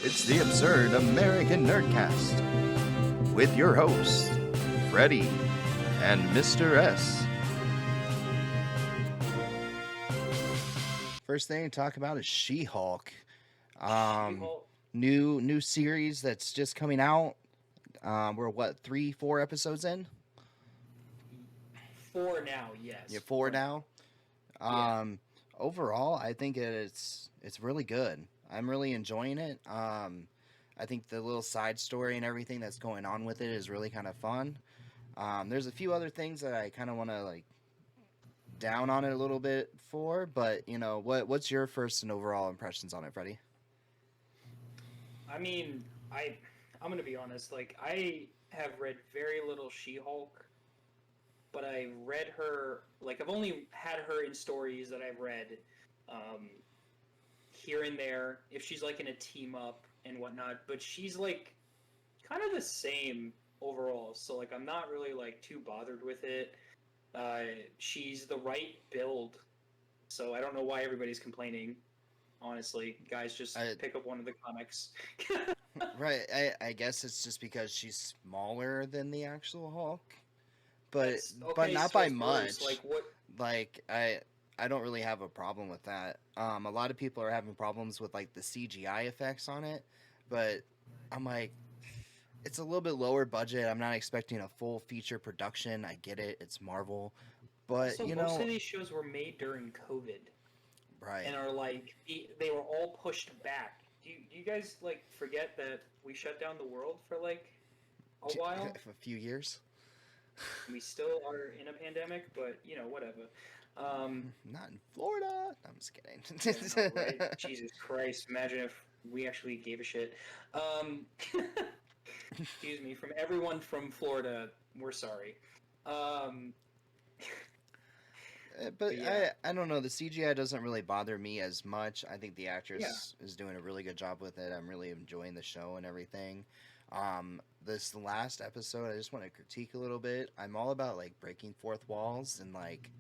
It's the Absurd American Nerdcast with your hosts, Freddy and Mr.S. First thing to talk about is She-Hulk. She-Hulk New series that's just coming out. We're what, 4 episodes in? 4 now, Yeah, yes. 4 now. Yeah. Overall, I think it's really good. I'm really enjoying it. I think the little side story and everything that's going on with it is really kind of fun. There's a few other things that I kind of want to like down on it a little bit for, but what's your first and overall impressions on it, Freddie? I mean, I'm gonna be honest. Like, I have read very little She-Hulk, but I read her. Like, I've only had her in stories that I've read, um, here and there. If she's like in a team up and whatnot, but she's like kind of the same overall. So like, I'm not really like too bothered with it. She's the right build, so I don't know why everybody's complaining. Honestly, guys, just I pick up one of the comics. right. I guess it's just because she's smaller than the actual Hulk, but That's but okay. not So by it's worse. Like much. what? Like I don't really have a problem with that. A lot of people are having problems with like the CGI effects on it, but I'm like, it's a little bit lower budget. I'm not expecting a full feature production. I get it. It's Marvel, but Also, most of these shows were made during COVID right. and are like they were all pushed back. Do you guys like forget that we shut down the world for like a while? A few years. We still are in a pandemic, but whatever. Um, Not in Florida. I'm just yeah, no, right? kidding. Jesus Christ! Imagine if we actually gave a shit. Um, excuse me, from everyone from Florida, we're sorry. Um, But but yeah, I don't know. The CGI doesn't really bother me as much. I think the yeah. actress is doing a really good job with it. I'm really enjoying the show and everything. This last episode, I just want to critique a little bit. I'm all about like breaking fourth walls and like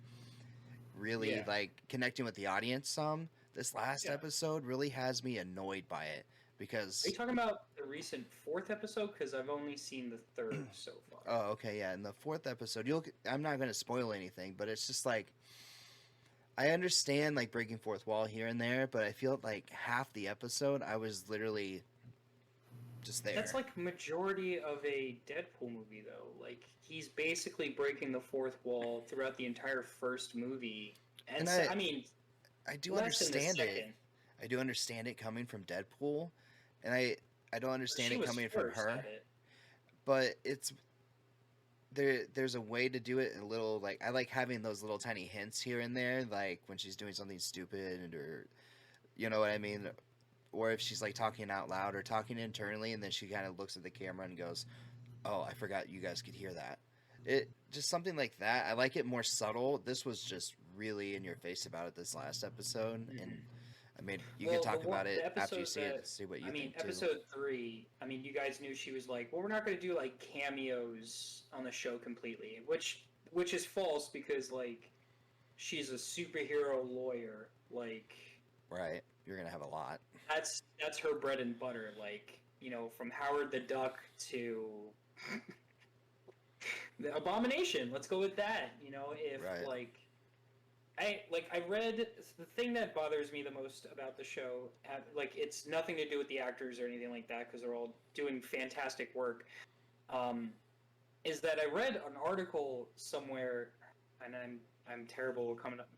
really Yeah, like connecting with the audience some. This last yeah. episode really has me annoyed by it Are you because talking about the recent fourth episode? Because I've only seen the third so far. oh okay, yeah, in the fourth episode, I'm not going to spoil anything, but it's just like I understand like breaking fourth wall here and there, but I feel like half the episode I was literally just That's there. like majority of a Deadpool movie, though. Like he's basically breaking the fourth wall throughout the entire first movie, and And so, I mean I do less in the understand it. second. I do understand it coming from Deadpool, and I don't understand She it was coming from first her, at it. but it's there's a way to do it a little like I like having those little tiny hints here and there like when she's doing something stupid or you know what I mean, or if she's like talking out loud or talking internally and then she kind of looks at the camera and goes, "Oh, I forgot you guys could hear that." It just something like that. I like it more subtle. This was just really in your face about it this last episode, and Mm-hmm. I mean you can Well, talk about the it after you episode see it that to see what I you mean, think too. episode three. I mean, you guys knew she was like, well, we're not going to do like cameos on the show completely, which is false because like she's a superhero lawyer. Like Right, you're gonna have a lot. that's her bread and butter. Like from Howard the Duck to the Abomination. Let's go with that. If Right, I read the thing that bothers me the most about the show. Like it's nothing to do with the actors or anything like that because they're all doing fantastic work. Um, is that I read an article somewhere, and I'm terrible coming up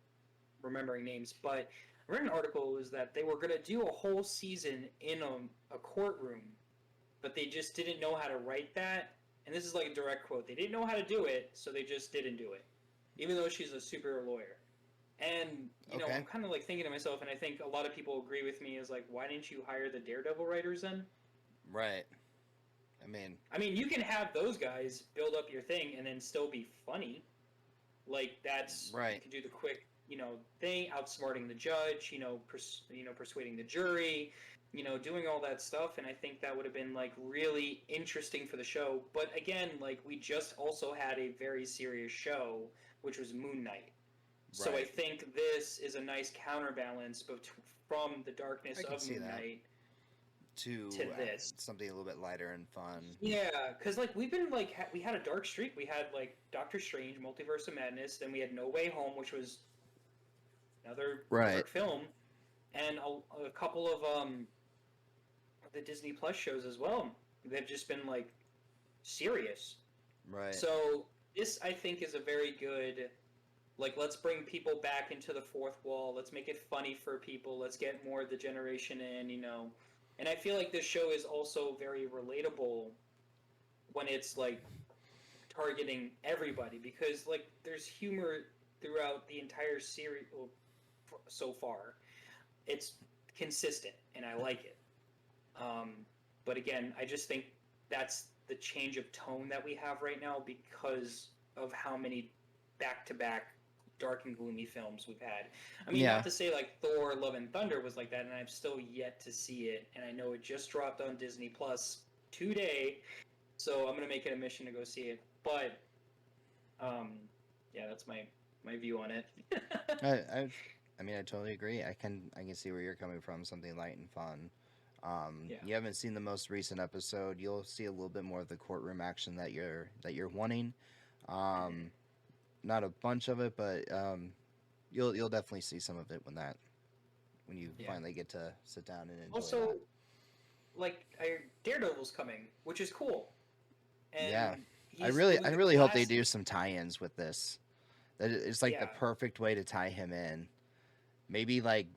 remembering names, but I read an article is that they were going to do a whole season in a courtroom, but they just didn't know how to write that. And this is like a direct quote. They didn't know how to do it, so they just didn't do it, even though she's a superhero lawyer. And I'm okay, kind of like thinking to myself, and I think a lot of people agree with me, is like, why didn't you hire the Daredevil writers then? right. I mean, I mean, you can have those guys build up your thing and then still be funny. Like you right, can do the quick, thing, outsmarting the judge, persuading the jury, doing all that stuff. And I think that would have been like really interesting for the show. But again, like we just also had a very serious show, which was Moon Knight. So I right. think this is a nice counterbalance from the darkness I can of see Moon that. Knight. to to this. something a little bit lighter and fun. Yeah, because like we've been like we had a dark streak. We had like Doctor Strange, Multiverse of Madness. Then we had No Way Home, which was another Right, dark film, and a couple of the Disney Plus shows as well. They've just been like serious. right. So this, I think, is a very good like let's bring people back into the fourth wall. Let's make it funny for people. Let's get more of the generation in, you know. And I feel like this show is also very relatable when it's like targeting everybody because like there's humor throughout the entire series so far. It's consistent and I like it. Um, but again, I just think that's the change of tone that we have right now because of how many back-to-back dark and gloomy films we've had. I mean, Yeah. not to say like Thor: Love and Thunder was like that, and I've still yet to see it. And I know it just dropped on Disney Plus today, so I'm gonna make it a mission to go see it. But um, yeah, that's my view on it. I, I, I mean, I totally agree. I can see where you're coming from. Something light and fun. Yeah. You haven't seen the most recent episode. You'll see a little bit more of the courtroom action that you're wanting. Mm-hmm. Um, Not a bunch of it, but you'll definitely see some of it when you Yeah. finally get to sit down and enjoy that. Also, like Daredevil's coming, which is cool, Yeah, and I he's really doing I the really hope they classic. do some tie-ins with this. That it's like the Yeah, perfect way to tie him in. Maybe like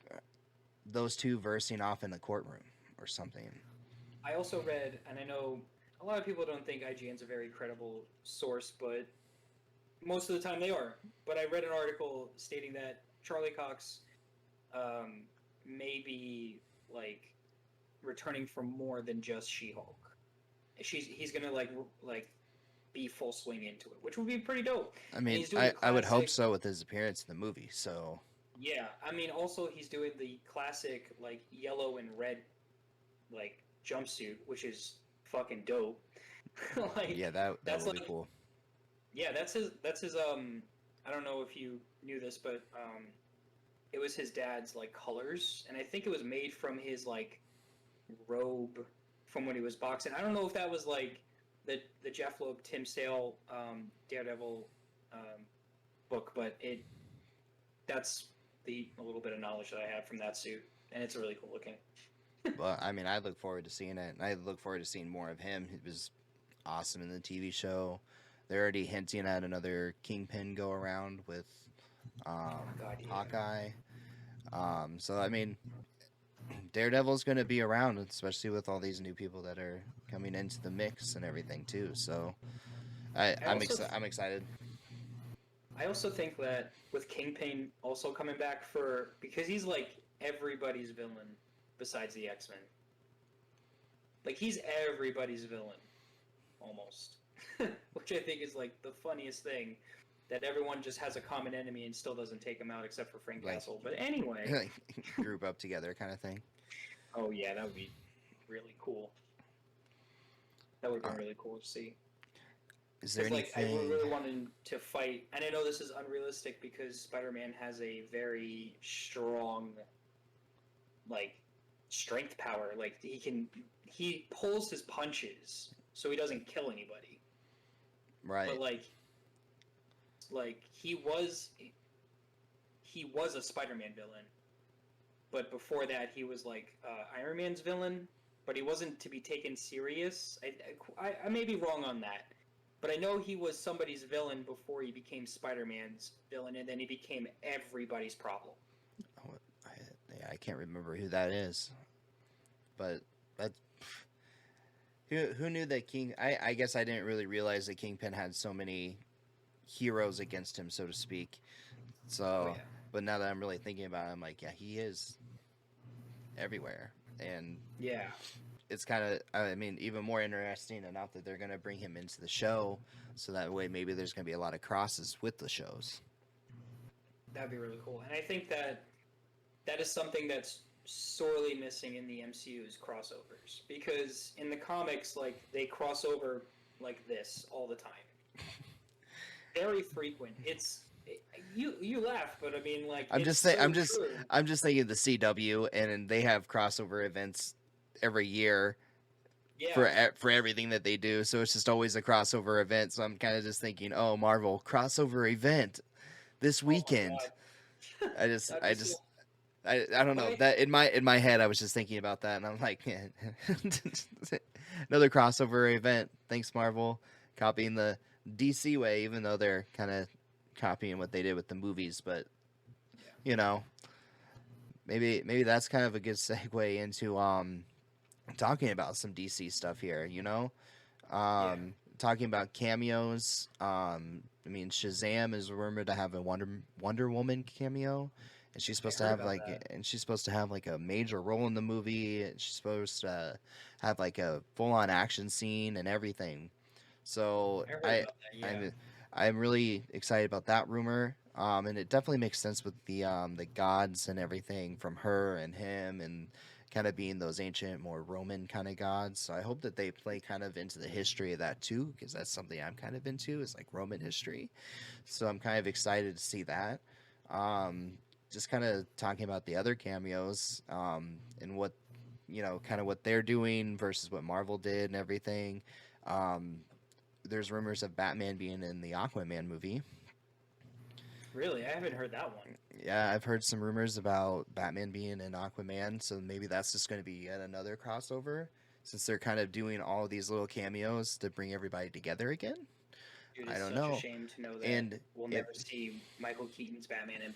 those two versing off in the courtroom or something. I also read, and I know a lot of people don't think IGN's a very credible source, but most of the time they are. But I read an article stating that Charlie Cox um, may be like returning for more than just She-Hulk. He's gonna like be full swing into it, which would be pretty dope. I And mean, he's doing the I would hope classic. so with his appearance in the movie. So Yeah, I mean, also he's doing the classic like yellow and red like jumpsuit, which is fucking dope. Like yeah, that that's will be like cool. yeah, that's his I don't know if you knew this, but it was his dad's like colors, and I think it was made from his like robe from when he was boxing. I don't know if that was like the Jeff Loeb Tim Sale Daredevil um, book, but it that's the a little bit of knowledge that I have from that suit, and it's really cool looking. But I mean, I look forward to seeing it. I look forward to seeing more of him. He was awesome in the TV show. They're already hinting at another Kingpin go around with Oh my god, yeah. Hawkeye. So I mean, Daredevil's going to be around, especially with all these new people that are coming into the mix and everything too. So I also I'm excited. I also think that with Kingpin also coming back for because he's like everybody's villain besides the X-Men. Like he's everybody's villain almost. Which I think is like the funniest thing that everyone just has a common enemy and still doesn't take him out except for Frank Like Castle. But anyway, group up together kind of thing. oh yeah, that would be really cool. That would have All been right. really cool to see. Is there Because like I anything? really wanted to fight, and I know this is unrealistic because Spider-Man has a very strong like strength power. Like he pulls his punches so he doesn't kill anybody. But Right. like he was a Spider-Man villain, but before that he was like Iron Man's villain, but he wasn't to be taken serious. I may be wrong on that, but I know he was somebody's villain before he became Spider-Man's villain, and then he became everybody's problem. Oh, I, yeah, I can't remember who that is, but that who knew that King? I guess I didn't really realize that Kingpin had so many heroes against him, so to speak. Oh So, yeah, but now that I'm really thinking about it, I'm like, yeah, he is everywhere, and yeah, it's kind of, I mean, even more interesting enough that they're gonna bring him into the show, so that way maybe there's gonna be a lot of crosses with the shows. that'd be really cool. And I think that that is something that's sorely missing in the MCU's crossovers because in the comics, like they cross over like this all the time, very frequent. You laugh, but I mean, like I'm it's just saying, so true. I'm just thinking the CW, and they have crossover events every year Yeah. for everything that they do. So it's just always a crossover event. So I'm kind of just thinking, oh, Marvel crossover event this Oh my weekend. god. I just That'd I be so. just I don't know Why? that in my head I was just thinking about that and I'm like another crossover event. Thanks Marvel, copying the DC way, even though they're kind of copying what they did with the movies. But Yeah. you know, maybe that's kind of a good segue into talking about some DC stuff here. Yeah. Talking about cameos. I mean, Shazam is rumored to have a Wonder Woman cameo, and I heard about that. she's supposed to have like a major role in the movie. And she's supposed to have like a full on action scene and everything. So I heard about that. Yeah. I'm I'm really excited about that rumor. And it definitely makes sense with the gods and everything from her and him and kind of being those ancient, more Roman kind of gods. So I hope that they play kind of into the history of that too, because that's something I'm kind of into is like Roman history. So I'm kind of excited to see that. Um, just kind of talking about the other cameos and what kind of what they're doing versus what Marvel did and everything. Um, there's rumors of Batman being in the Aquaman movie. Really, I haven't heard that one. Yeah, I've heard some rumors about Batman being in Aquaman, so maybe that's just going to be yet another crossover since they're kind of doing all of these little cameos to bring everybody together again. Dude, I it's don't such a know. shame to know that And we'll if never see Michael Keaton's Batman and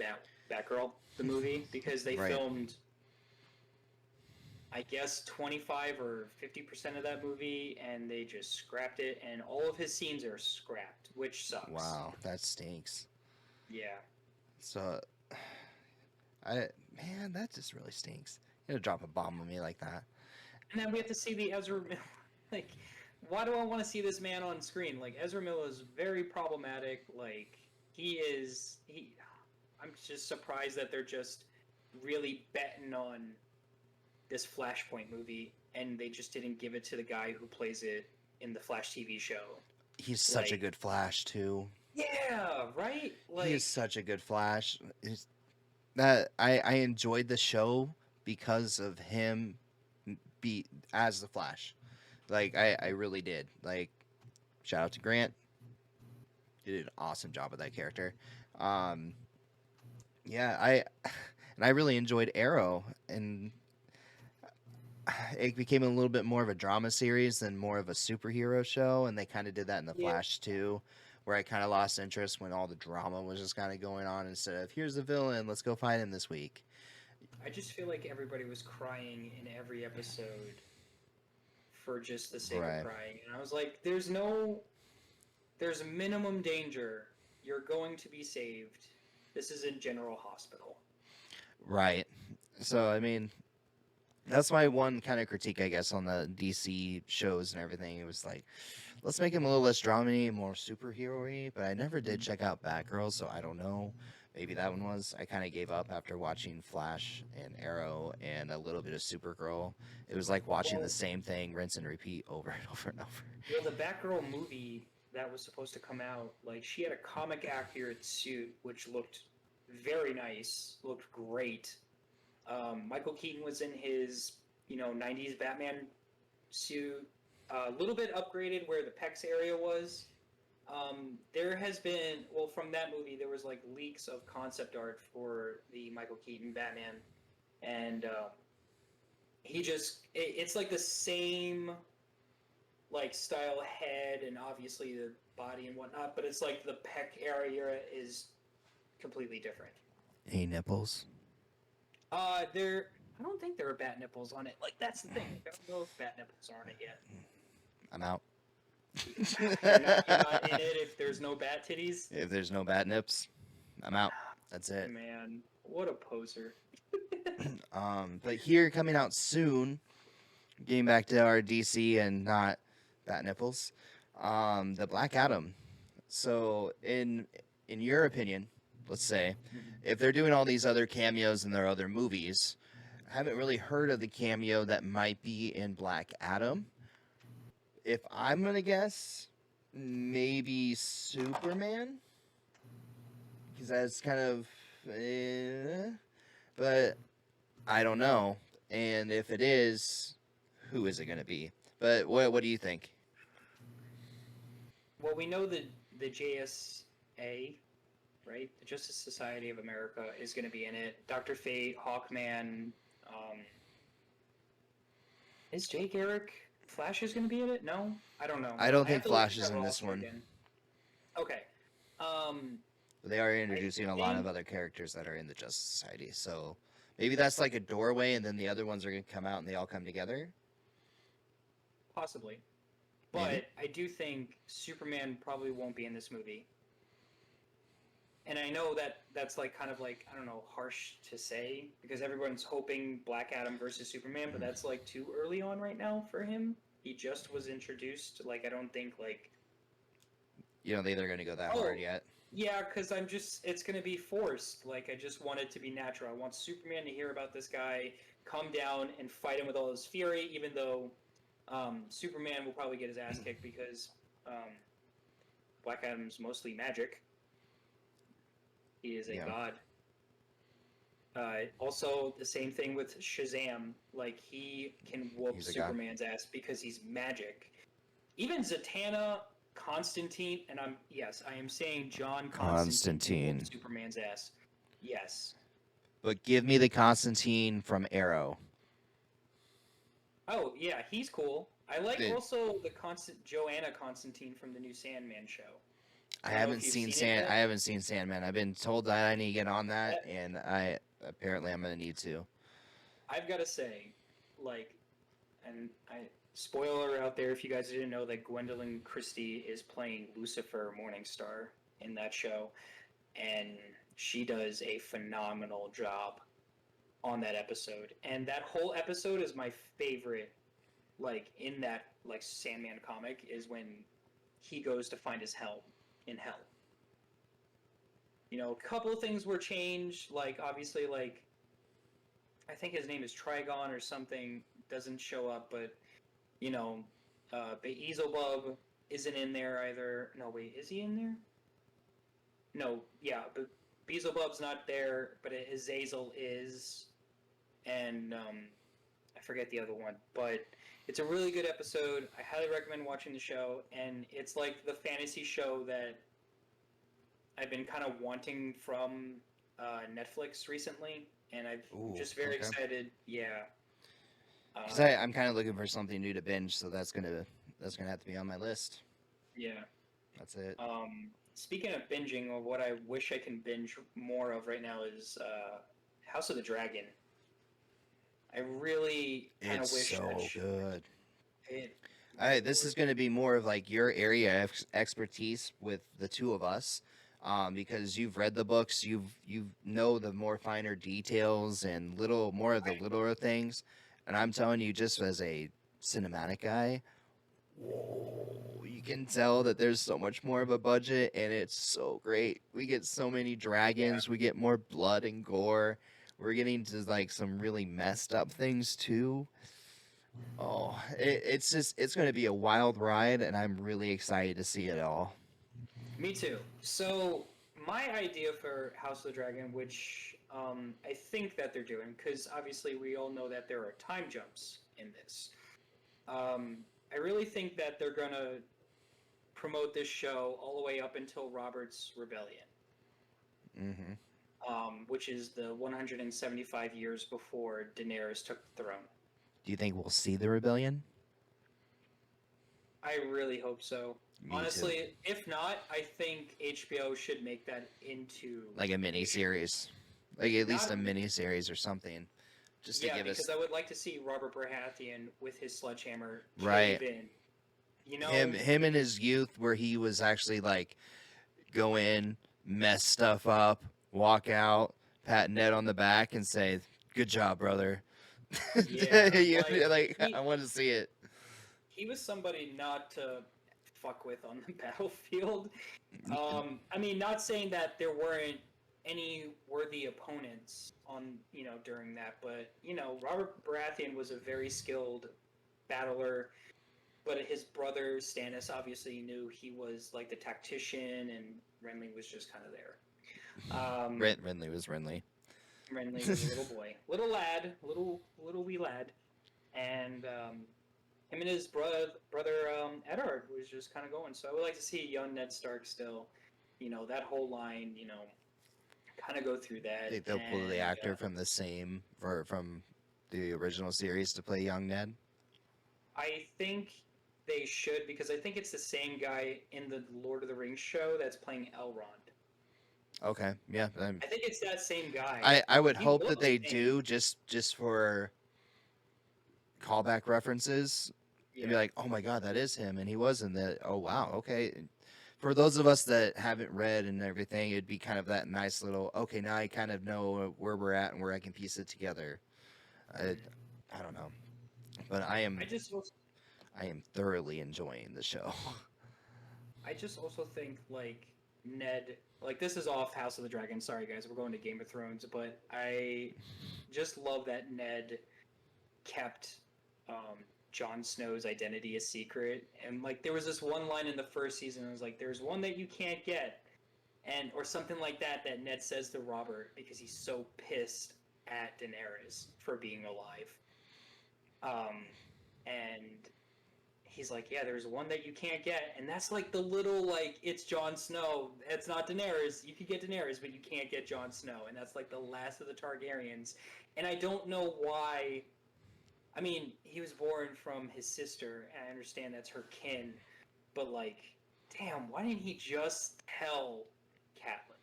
Batgirl, the movie, because they right, filmed, I guess, 25 or 50% of that movie, and they just scrapped it, and all of his scenes are scrapped, which sucks. wow, that stinks. Yeah. So I man, that just really stinks. You know, drop a bomb on me like that. And then we have to see the Ezra Miller. Like, why do I want to see this man on screen? Like, Ezra Miller is very problematic. Like, he is. I'm just surprised that they're just really betting on this Flashpoint movie, and they just didn't give it to the guy who plays it in the Flash TV show. He's such a Like, good Flash too. yeah, right? He is Like, such a good Flash. That I enjoyed the show because of him be as the Flash. Like I really did. Like shout out to Grant. Did an awesome job with that character. Um yeah, I and I really enjoyed Arrow and it became a little bit more of a drama series than more of a superhero show and they kind of did that in the yeah, Flash too where I kind of lost interest when all the drama was just kind of going on instead of here's the villain, let's go find him this week. I just feel like everybody was crying in every episode for just the sake of Right. crying. And I was like, there's minimum danger. You're going to be saved. This is in General Hospital. Right. So I mean, that's my one kind of critique, I guess, on the DC shows and everything. It was like, let's make him a little less drama-y, more superhero-y. But I never did check out Batgirl, so I don't know. Maybe that one was. I kind of gave up after watching Flash and Arrow and a little bit of Supergirl. It was like watching the Well, same thing, rinse and repeat over and over and over. well, the Batgirl movie that was supposed to come out, like she had a comic accurate suit which looked very nice, looked great. Michael Keaton was in his 90s Batman suit, a little bit upgraded where the pecs area was. There has been, well, from that movie, there was like leaks of concept art for the Michael Keaton Batman, and it's like the same like style head and obviously the body and whatnot, but it's like the pec area is completely different. Hey, nipples. There, I don't think there are bat nipples on it. Like that's the thing. I don't know if bat nipples are on it yet. I'm out. You're not in it if there's no bat titties. If there's no bat nips, I'm out. That's it. Man, what a poser. But here coming out soon, getting back to our DC and not bat nipples, the Black Adam. So in your opinion, let's say, if they're doing all these other cameos in their other movies, I haven't really heard of the cameo that might be in Black Adam. If I'm gonna guess, maybe Superman, because that's kind of, but I don't know. And if it is, who is it going to be? But what do you think? Well, we know the JSA, right? The Justice Society of America is going to be in it. Doctor Fate, Hawkman. Um, is Jay Garrick Flash is going to be in it? No, I don't know. I don't I have think to look Flash at is that in this roster one. again. Okay. Um, They are I introducing a lot of think other characters that are in the Justice Society, so maybe that's like a doorway, and then the other ones are going to come out and they all come together. possibly, Maybe. but I do think Superman probably won't be in this movie. And I know that that's like kind of like I don't know harsh to say because everyone's hoping Black Adam versus Superman, but that's like too early on right now for him. He just was introduced. Like I don't think like You don't think they're going to go that hard oh yet? yeah, because I'm just it's gonna be forced. Like I just want it to be natural. I want Superman to hear about this guy, come down and fight him with all his fury, even though Superman will probably get his ass kicked because um, Black Adam's mostly magic. He is a Yeah, god. Also, the same thing with Shazam. Like he can whoop he's a god. Superman's ass because he's magic. Even Zatanna, Constantine, and I am saying John Constantine can whoop Constantine. Superman's ass. Yes. But give me the Constantine from Arrow. Oh yeah, he's cool. I like The, also the constant Joanna Constantine from the new Sandman show. I I don't know haven't if you've seen seen it Sand. I yet. haven't seen Sandman. I've been told that I need to get on that, That, and I apparently I'm going to need to. I've got to say, like, and I spoiler out there if you guys didn't know that Gwendolyn Christie is playing Lucifer Morningstar in that show, and she does a phenomenal job on that episode. And that whole episode is my favorite. Like in that like Sandman comic is when he goes to find his hell in hell. You know, a couple of things were changed. Like obviously, like I think his name is Trigon or something doesn't show up, but you know, Beelzebub isn't in there either. No, wait, is he in there? No, yeah, but Beelzebub's not there, but Azazel is, and I forget the other one, but it's a really good episode. I highly recommend watching the show, and it's like the fantasy show that I've been kind of wanting from Netflix recently, and I'm Ooh, just very okay. excited. Yeah. Because I'm kind of looking for something new to binge, so that's gonna have to be on my list. Yeah. That's it. Speaking of binging, what I wish I can binge more of right now is House of the Dragon. I really kind It's of wish that so good. it. I Good This lord. is going to be more of like your area of expertise with the two of us, because you've read the books, you know the more finer details and little more of the littler things, and I'm telling you, just as a cinematic guy, whoa, you can tell that there's so much more of a budget, and it's so great. We get so many Yeah. dragons, we get more blood and gore. We're getting to like some really messed up things too. Oh, it's going to be a wild ride, and I'm really excited to see it all. Me too. So my idea for House of the Dragon, which I think that they're doing, because obviously we all know that there are time jumps in this. Um, I really think that they're gonna promote this show all the way up until Robert's Rebellion, Hmm. which is the 175 years before Daenerys took the throne. Do you think we'll see the rebellion? I really hope so. Me too. Honestly, if not, I think HBO should make that into Like a mini a show. series, like at least a Not mini series or something, just to Yeah, give because us I would like to see Robert Baratheon with his sledgehammer right cave in. You him know, him in his youth where he was actually like go in, mess stuff up, walk out, pat Ned on the back, and say, "Good job, brother." yeah, Like I want to see it. he was somebody not to fuck with on the battlefield. I mean, not saying that there weren't any worthy opponents on during that, but Robert Baratheon was a very skilled battler. But his brother Stannis obviously knew he was like the tactician, and Renly was just kind of there. Renly was Renly. Renly was a little boy, little lad, little wee lad, and him and his brother Eddard was just kind of going. So I would like to see young Ned Stark still, that whole line, kind of go through I that. think they'll pull the And actor from the same or from the original series to play young Ned. I think they should, because I think it's the same guy in the Lord of the Rings show that's playing Elrond. Okay, yeah. I think it's that same guy. I would He hope that looks they the same. do just for callback references and be Yeah. like, oh my god, that is him, and he was in that. Oh wow, okay. For those of us that haven't read and everything, it'd be kind of that nice little. Okay, now I kind of know where we're at and where I can piece it together. I, I don't know, but I just also, I am thoroughly enjoying the show. I just also think like Ned, like this is off House of the Dragon. Sorry guys, we're going to Game of Thrones, but I just love that Ned kept Jon Snow's identity a secret. And like there was this one line in the first season, it was like, "There's one that you can't get," and or something like that that Ned says to Robert because he's so pissed at Daenerys for being alive. And he's like, "Yeah, there's one that you can't get," and that's like the little like it's Jon Snow. It's not Daenerys. You could get Daenerys, but you can't get Jon Snow, and that's like the last of the Targaryens. And I don't know why. I mean, he was born from his sister, and I understand that's her kin, but like, damn, why didn't he just tell Catelyn?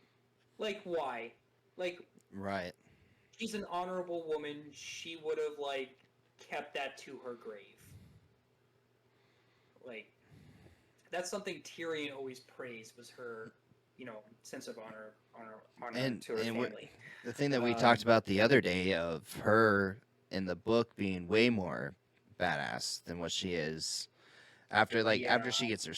Like, why? Like, Right. she's an honorable woman. She would have like kept that to her grave. Like, that's something Tyrion always praised was her, sense of honor to her And family. the thing that we talked Um, about the other day of her in the book being way more badass than what she is after yeah, she gets her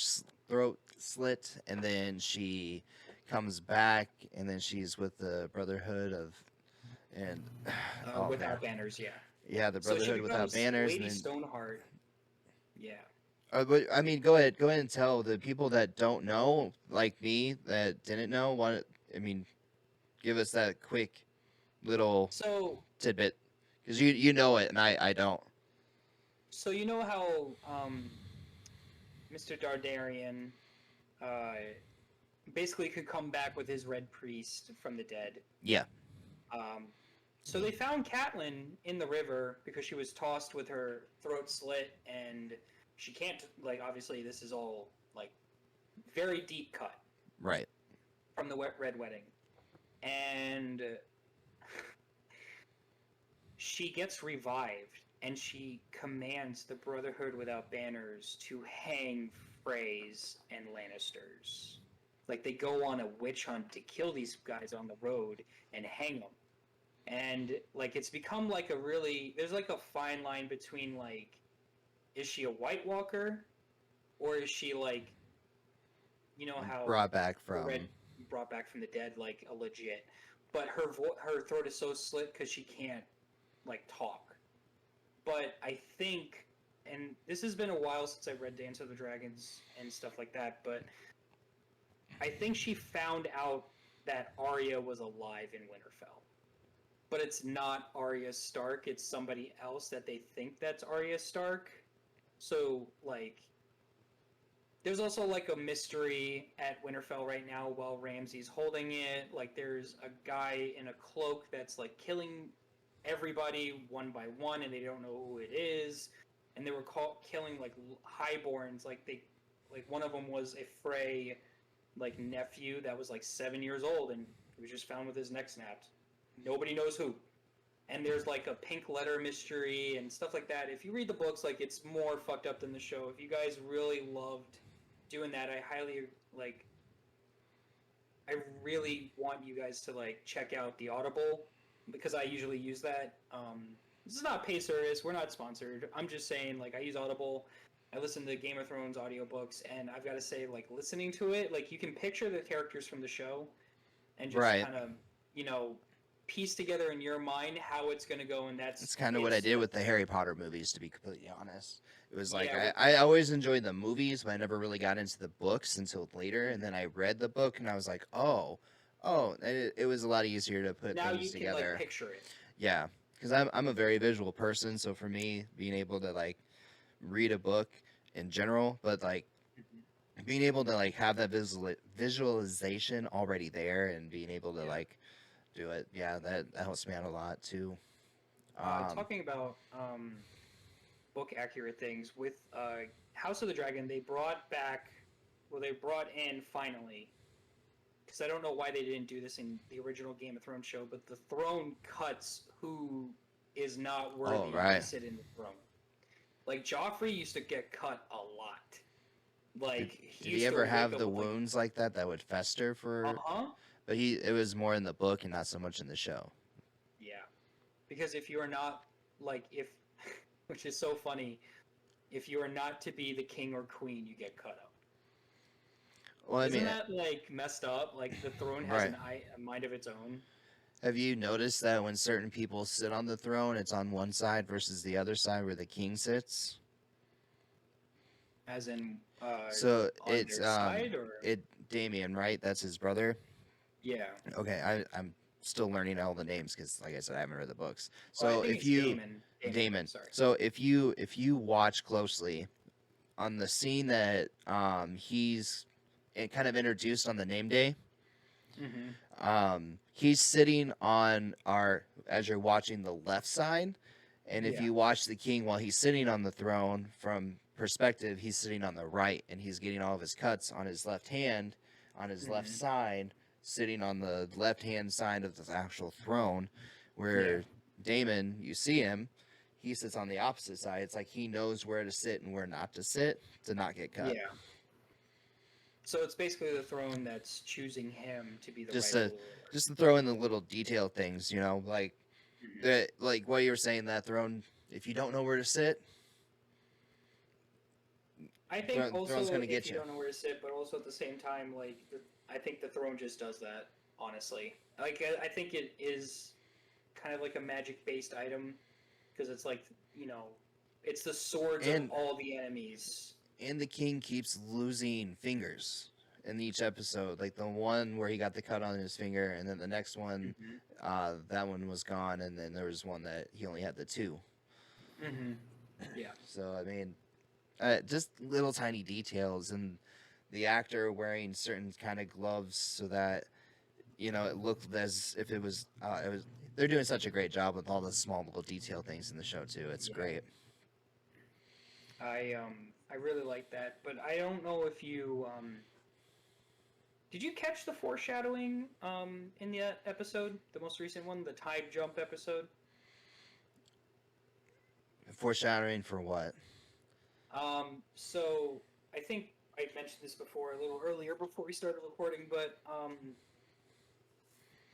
throat slit and then she comes back and then she's with the Brotherhood of and oh man, without banners, yeah. yeah, the So she Brotherhood without becomes banners and Lady then Stoneheart. Yeah. but I mean, go ahead and tell the people that don't know, like me, that didn't know. What I mean, give us that quick little So tidbit because you know it and I don't. you know how Mr. Dardarian uh, basically could come back with his Red Priest from the dead. Yeah, Um, so they found Catelyn in the river because she was tossed with her throat slit, and she can't like. Obviously, this is all like very deep cut right. from the Red Wedding, and she gets revived, and she commands the Brotherhood without banners to hang Freys and Lannisters. Like they go on a witch hunt to kill these guys on the road and hang them. And like it's become like a really there's like a fine line between like is she a White Walker or is she like how Brought back the Red from brought back from the dead like a legit, but her throat is so slit because she can't like talk. But I think, and this has been a while since I read Dance of the Dragons and stuff like that, but I think she found out that Arya was alive in Winterfell. But it's not Arya Stark, it's somebody else that they think that's Arya Stark. So, like, there's also like a mystery at Winterfell right now while Ramsay's holding it. Like, there's a guy in a cloak that's like killing everybody one by one, and they don't know who it is. And they were killing like highborns. Like one of them was a Frey like nephew that was like 7 years old, and he was just found with his neck snapped. Nobody knows who. And there's like a pink letter mystery and stuff like that. If you read the books, like it's more fucked up than the show. If you guys really loved doing that, I highly like. I really want you guys to like check out the Audible because I usually use that. This is not paid service. We're not sponsored. I'm just saying like I use Audible. I listen to Game of Thrones audiobooks, and I've got to say like listening to it, like you can picture the characters from the show and just right. kind of you know piece together in your mind how it's going to go, and It's that's kind of what I it's did with the Harry Potter movies, to be completely honest. It was like yeah with I always enjoyed the movies, but I never really got into the books until later. And then I read the book, and I was like, oh, it was a lot easier to put now you things can like together. picture it. Yeah, because I'm a very visual person, so for me, being able to like read a book in general, but like Mhm. being able to like have that visualization already there and being able to Yeah. like do it, yeah, that helps me out a lot too. Um, Talking about book accurate things with House of the Dragon, they brought back, well, they brought in finally, because I don't know why they didn't do this in the original Game of Thrones show, but the throne cuts who is not oh worthy to right, sit in the throne. Like Joffrey used to get cut a lot. did Like he did he used to ever wake have up the with like, wounds like that that would fester uh for? huh, But he it was more in the book and not so much in the show. yeah. Because if you are not like if, which is so funny, if you are not to be the king or queen, you get cut up. Well, I Isn't mean, that like messed up? Like the throne has right. a mind of its own. Have you noticed that when certain people sit on the throne, it's on one side versus the other side where the king sits? As in So on their side, or it Damien, right? That's his brother. yeah. Okay, I'm still learning all the names because, like I said, I haven't read the books. Oh, I So think if it's you Damon. Damon. Damon, Sorry. so if you watch closely on the scene that he's kind of introduced on the name day, Mm-hmm. he's sitting on our as you're watching the left side, and if Yeah. you watch the king while he's sitting on the throne from perspective, he's sitting on the right, and he's getting all of his cuts on his left hand, on his left Mm-hmm. side, sitting on the left hand side of the actual throne, Yeah. where Damon, you see him. He sits on the opposite side. It's like he knows where to sit and where not to sit to not get cut. Yeah. So it's basically the throne that's choosing him to be the Just rightful to ruler. just to throw in the little detail things, like Mm-hmm. that, like what you were saying, that throne. If you don't know where to sit, I think throne's also gonna if get you you. don't know where to sit, but also at the same time, like I think the throne just does that. Honestly, like I think it is kind of like a magic based item because it's like it's the swords of And all the enemies. the king keeps losing fingers in each episode. Like the one where he got the cut on his finger, and then the next one, Mm-hmm. that one was gone, and then there was one that he only had the two. Mm-hmm. Yeah. So I mean, just little tiny details, and the actor wearing certain kind of gloves so that it looked as if it was. It was. They're doing such a great job with all the small little detail things in the show too. It's Yeah. great. I really like that, but I don't know if you did you catch the foreshadowing in the episode, the most recent one, the time jump episode? Foreshadowing for what? So I think I mentioned this before a little earlier before we started recording, but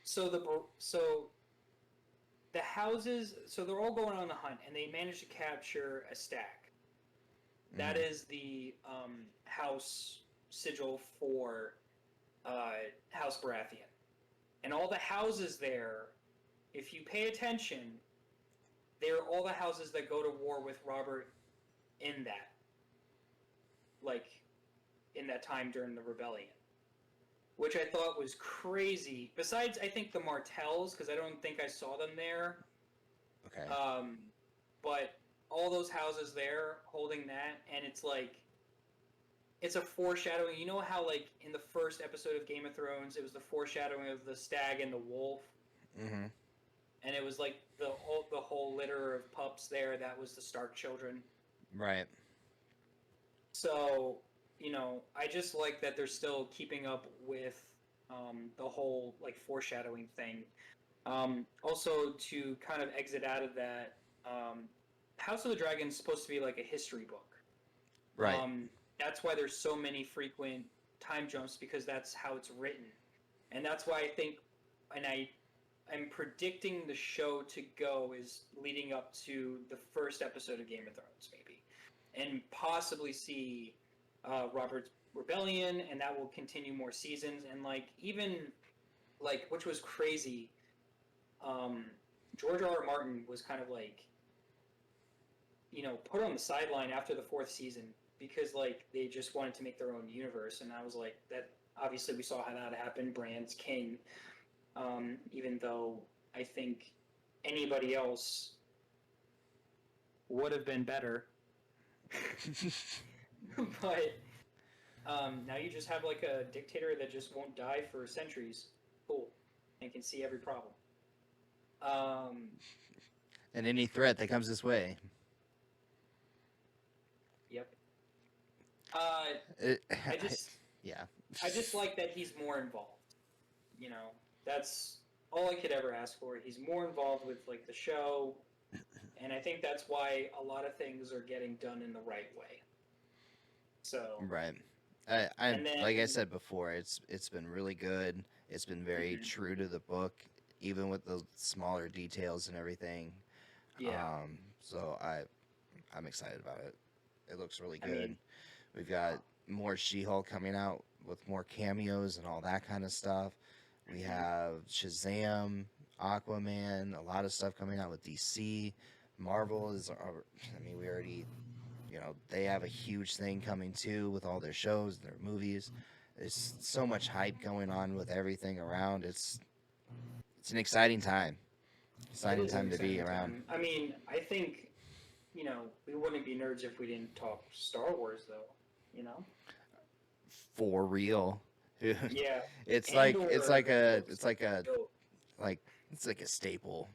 so the houses, so they're all going on the hunt, and they manage to capture a stack. That Mm-hmm. is the house sigil for House Baratheon, and all the houses there. If you pay attention, they're all the houses that go to war with Robert in that, like, in that time during the rebellion, which I thought was crazy. Besides, I think the Martells, because I don't think I saw them there. Okay. Um, but all those houses there holding that, and it's like it's a foreshadowing. You know how like in the first episode of Game of Thrones, it was the foreshadowing of the stag and the wolf, Mm-hmm. and it was like the whole litter of pups there. That was the Stark children. Right. So I just like that they're still keeping up with the whole like foreshadowing thing. Also, to kind of exit out of that, House of the Dragon is supposed to be like a history book. Right. That's why there's so many frequent time jumps because that's how it's written, and that's why I think, and I'm predicting the show to go is leading up to the first episode of Game of Thrones, maybe, and possibly see Robert's rebellion, and that will continue more seasons, and like even like which was crazy. Um, George R. R. Martin was kind of like put on the sideline after the fourth season because like they just wanted to make their own universe, and I was like that. Obviously, we saw how that happened. Bran's king. Even though I think anybody else would have been better. But now you just have like a dictator that just won't die for centuries. Cool, and can see every problem. Um, And any threat that comes this way. yep. Uh, It, I just yeah. I just like that he's more involved. You know, that's all I could ever ask for. He's more involved with like the show, and I think that's why a lot of things are getting done in the right way. So, Right. I and then like I said before, it's been really good. It's been very mhm, true to the book, even with the smaller details and everything. yeah, So I'm excited about it. It looks really I good. mean, We've got more She-Hulk coming out with more cameos and all that kind of stuff. We mhm. have Shazam, Aquaman, a lot of stuff coming out with DC. Marvel is, I mean, we already, they have a huge thing coming too with all their shows, their movies. There's so much hype going on with everything around. It's an exciting time. It Exciting is an time to be exciting around. time. I mean, I think we wouldn't be nerds if we didn't talk Star Wars, though. You know? For real. Yeah, it's like it's Andor like a looks it's like a dope. like it's like a staple.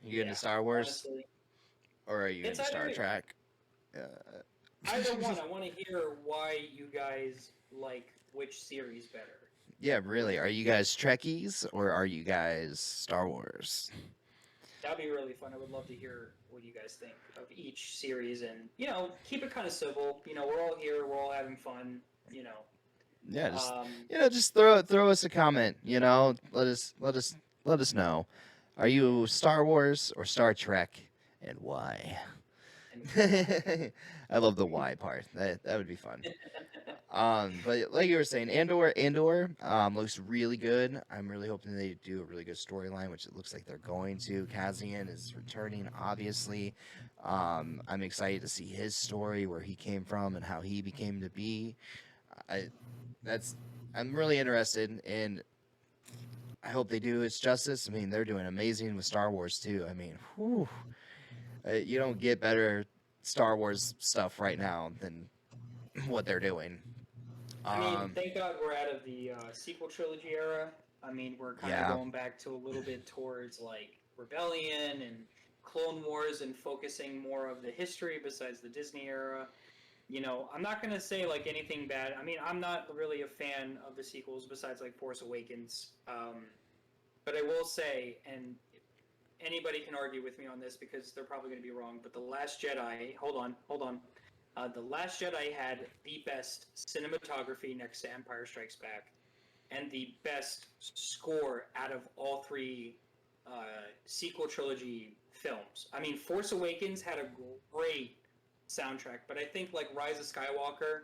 You into Yeah, Star Wars honestly, or are you it's into Star either Trek? either one. I want to hear why you guys like which series better. Yeah, Like, really. Are you guys Trekkies or are you guys Star Wars? that'd be really fun. I would love to hear what you guys think of each series, and keep it kind of civil. We're all here. We're all having fun. You know, Yeah, just um, just throw us a comment. Let us know. Are you Star Wars or Star Trek, and why? and why? I love the why part. That would be fun. But like you were saying, Andor looks really good. I'm really hoping they do a really good storyline, which it looks like they're going to. Kazian is returning, obviously. I'm excited to see his story, where he came from, and how he became to be. I that's I'm really interested, and I hope they do its justice. I mean, they're doing amazing with Star Wars too. I mean, whew, you don't get better Star Wars stuff right now than what they're doing. I mean, Um, thank God we're out of the sequel trilogy era. I mean, we're kind of yeah, going back to a little bit towards like Rebellion and Clone Wars and focusing more of the history besides the Disney era. I'm not going to say like anything bad. I mean, I'm not really a fan of the sequels besides like Force Awakens. But I will say, and anybody can argue with me on this because they're probably going to be wrong, but The Last Jedi, hold on. The Last Jedi had the best cinematography next to Empire Strikes Back and the best score out of all three sequel trilogy films. I mean, Force Awakens had a great soundtrack, but I think like Rise of Skywalker,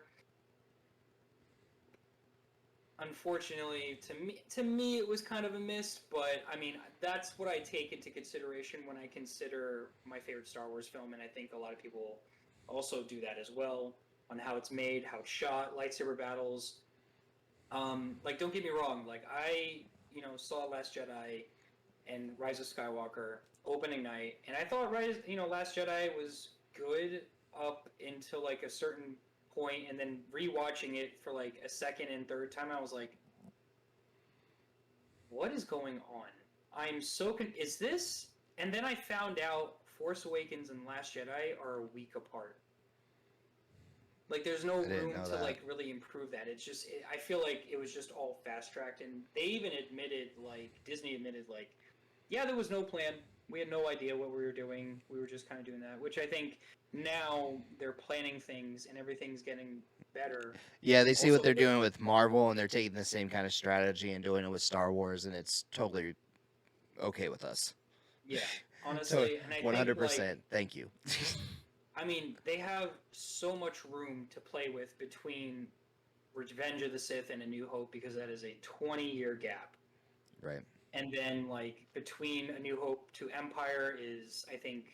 unfortunately, to me it was kind of a miss. But I mean, that's what I take into consideration when I consider my favorite Star Wars film, and I think a lot of people also do that as well on how it's made, how it's shot, lightsaber battles. Like, don't get me wrong. Like, I saw Last Jedi and Rise of Skywalker opening night, and I thought Last Jedi was good up until like a certain point, and then rewatching it for like a second and third time, I was like, what is going on? I'm so is this? And then I found out Force Awakens and Last Jedi are a week apart. Like, there's no I didn't room know to that. like really improve that. It's just I feel like it was just all fast tracked, and they even admitted, like Disney admitted, like, yeah, there was no plan. We had no idea what we were doing. We were just kind of doing that, which I think now they're planning things and everything's getting better. Yeah, they see Also, what they're doing with Marvel, and they're taking the same kind of strategy and doing it with Star Wars, and it's totally okay with us. yeah, To honestly, and I think like 100%. Thank you. I mean they have so much room to play with between Revenge of the Sith and A New Hope because that is a 20-year gap. Right. And then like between A New Hope to Empire is I think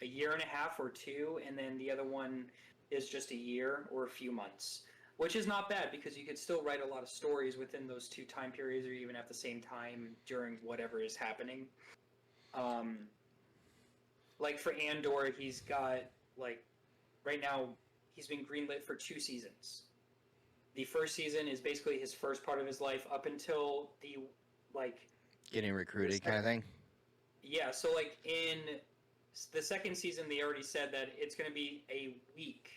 a year and a half or two, and then the other one is just a year or a few months, which is not bad because you could still write a lot of stories within those two time periods, or even at the same time during whatever is happening. Um, like for Andor, he's got like right now. he's been greenlit for 2 seasons. The first season is basically his first part of his life up until the like Getting the recruited kind of thing. yeah. So like in the second season, they already said that it's going to be a week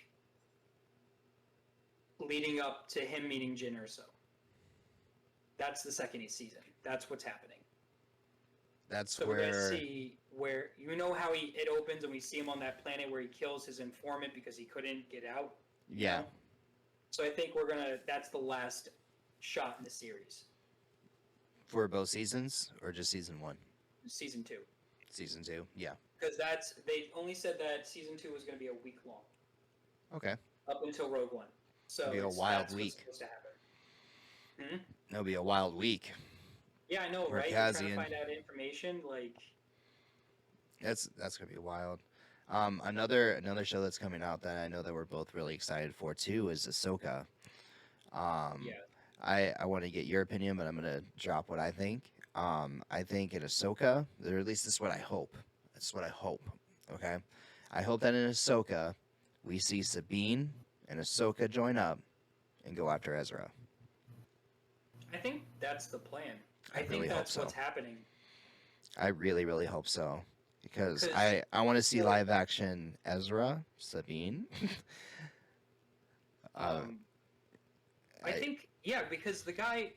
leading up to him meeting Jyn Erso. That's the second season. That's what's happening. That's So where we're going to see where how it opens and we see him on that planet where he kills his informant because he couldn't get out. Yeah. Know? So I think that's the last shot in the series. For both seasons or just season 1? Season 2. Season 2, yeah. Because they only said that season 2 was going to be a week long. Okay. Up until Rogue One. So it'll be a wild week. What's supposed to happen. It'll be a wild week. Yeah, I know, right? You're trying to find out information, like that's gonna be wild. Another show that's coming out that I know that we're both really excited for too is Ahsoka. yeah. I want to get your opinion, but I'm gonna drop what I think. I think in Ahsoka, or at least this is what I hope. That's what I hope. Okay, I hope that in Ahsoka, we see Sabine and Ahsoka join up and go after Ezra. I think that's the plan. I really think that's hope so. what's happening. I really, really hope so. Because I want to see live action Ezra, Sabine. I think, because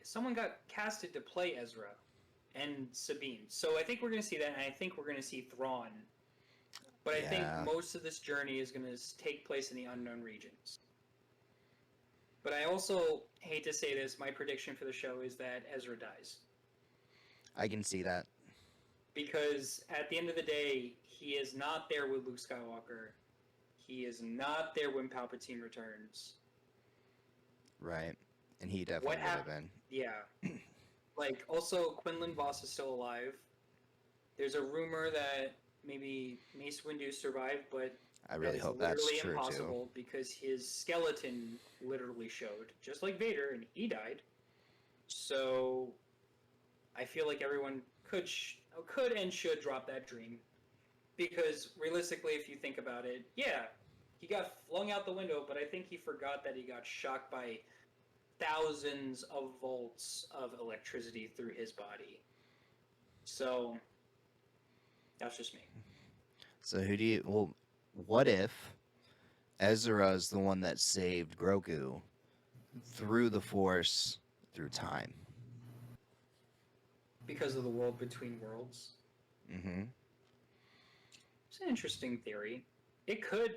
someone got casted to play Ezra and Sabine. So I think we're going to see that, and I think we're going to see Thrawn. But I think most of this journey is going to take place in the unknown regions. But I also hate to say this, my prediction for the show is that Ezra dies. I can see that. Because at the end of the day, he is not there with Luke Skywalker. He is not there when Palpatine returns. Right. And he definitely would have been. Yeah. Like, also, Quinlan Vos is still alive. There's a rumor that maybe Mace Windu survived, but I really hope that's true, too. Impossible because his skeleton literally showed, just like Vader, and he died. So I feel like everyone could and should drop that dream. Because realistically, if you think about it, he got flung out the window, but I think he forgot that he got shocked by thousands of volts of electricity through his body. So that's just me. So what if Ezra is the one that saved Grogu through the Force, through time? Because of the world between worlds? Mm-hmm. It's an interesting theory. It could,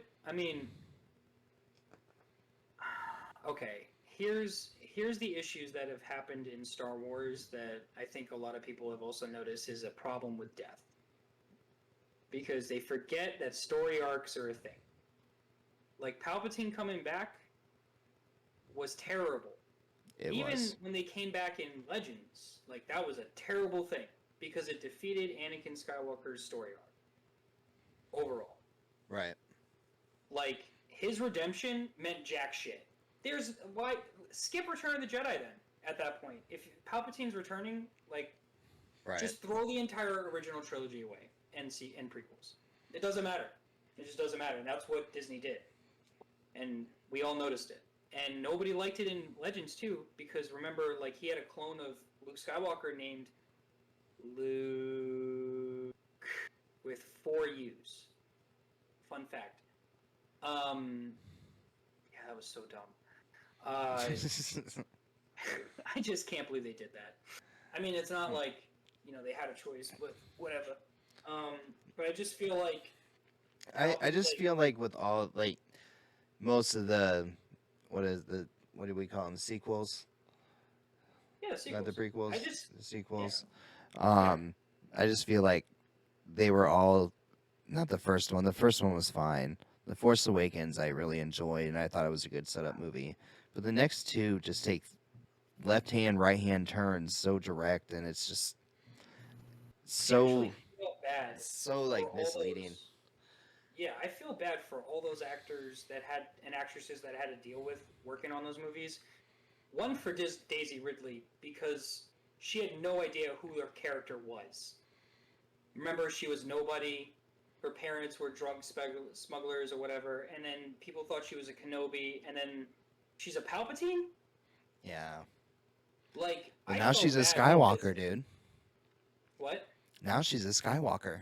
okay, here's the issues that have happened in Star Wars that I think a lot of people have also noticed is a problem with death. Because they forget that story arcs are a thing. Like, Palpatine coming back was terrible. Even when they came back in Legends, like, that was a terrible thing. Because it defeated Anakin Skywalker's story arc. Overall. Right. Like, his redemption meant jack shit. Skip Return of the Jedi then, at that point. If Palpatine's returning, like, just throw the entire original trilogy away and prequels. It doesn't matter. It just doesn't matter. And that's what Disney did. And we all noticed it. And nobody liked it in Legends, too, because remember, like, he had a clone of Luke Skywalker named Luke with 4 U's. Fun fact. That was so dumb. I just can't believe they did that. I mean, it's not like, they had a choice, but whatever. But I just feel like... I just feel like with all, like, most of the... what do we call them? Sequels? Yeah, sequels. Not the prequels. The sequels. Yeah. I just feel like they were all... Not the first one. The first one was fine. The Force Awakens I really enjoyed, and I thought it was a good setup movie. But the next two just take left-hand, right-hand turns so direct, and it's just so like misleading. I feel bad for all those actors and actresses that had to deal with working on those movies. One for Daisy Ridley, because she had no idea who her character was. Remember, she was nobody. her parents were drug smugglers or whatever, and then people thought she was a Kenobi, and then she's a Palpatine. Yeah. Like, Well, I now she's felt a bad because Skywalker, dude. what? Now she's a Skywalker.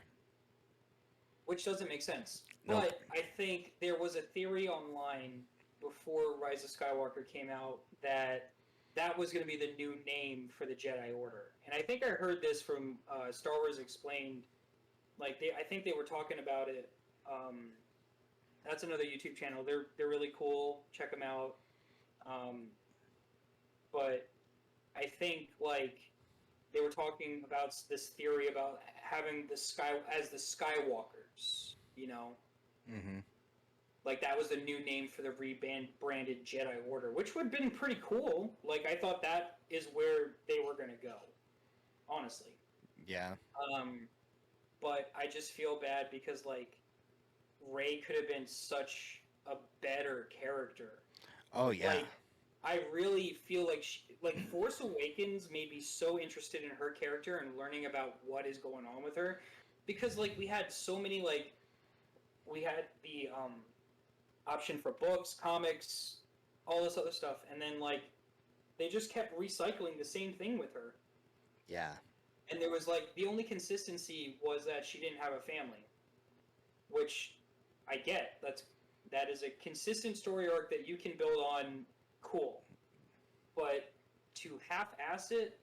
Which doesn't make sense. Nope. But I think there was a theory online before Rise of Skywalker came out that that was going to be the new name for the Jedi Order. And I think I heard this from Star Wars Explained. Like I think they were talking about it. Um, that's another YouTube channel. They're really cool. Check them out. Um, but I think like they were talking about this theory about having the sky as the Skywalkers. You know, Mm-hmm. like that was the new name for the rebranded Jedi Order, which would have been pretty cool. Like I thought that is where they were gonna go, honestly. Yeah. Um, but I just feel bad because like Rey could have been such a better character. Oh, yeah. Like I really feel like like Force Awakens made me so interested in her character and learning about what is going on with her, because like we had so many like we had the option for books, comics, all this other stuff, and then like they just kept recycling the same thing with her. Yeah. And there was like the only consistency was that she didn't have a family, which I get. That is a consistent story arc that you can build on. Cool, but to half-ass it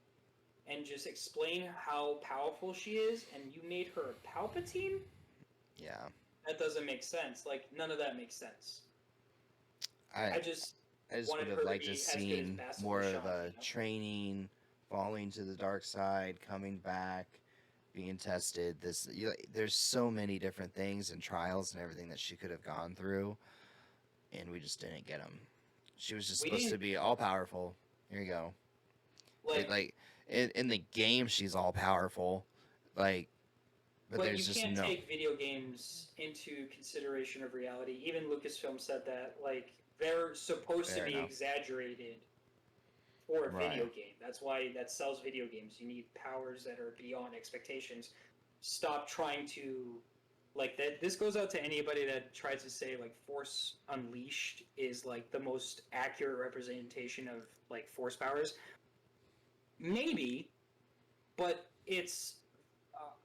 and just explain how powerful she is, and you made her a Palpatine, Yeah. that doesn't make sense. Like none of that makes sense. I I just I just wanted would have her to liked to be as good as seen Bastila more of Shan, a you know? training, falling to the dark side, coming back, being tested. There's so many different things and trials and everything that she could have gone through, and we just didn't get them. She was just We supposed to didn't be all powerful. Here you go. It, like, like in the game, she's all powerful. Like, but but you there's just can't no. take video games into consideration of reality. Even Lucasfilm said that. Like, they're supposed to Fair be enough. exaggerated for a Right. video game. That's why that sells video games. You need powers that are beyond expectations. Stop trying to like that. This goes out to anybody that tries to say like Force Unleashed is like the most accurate representation of like Force powers. Maybe, but it's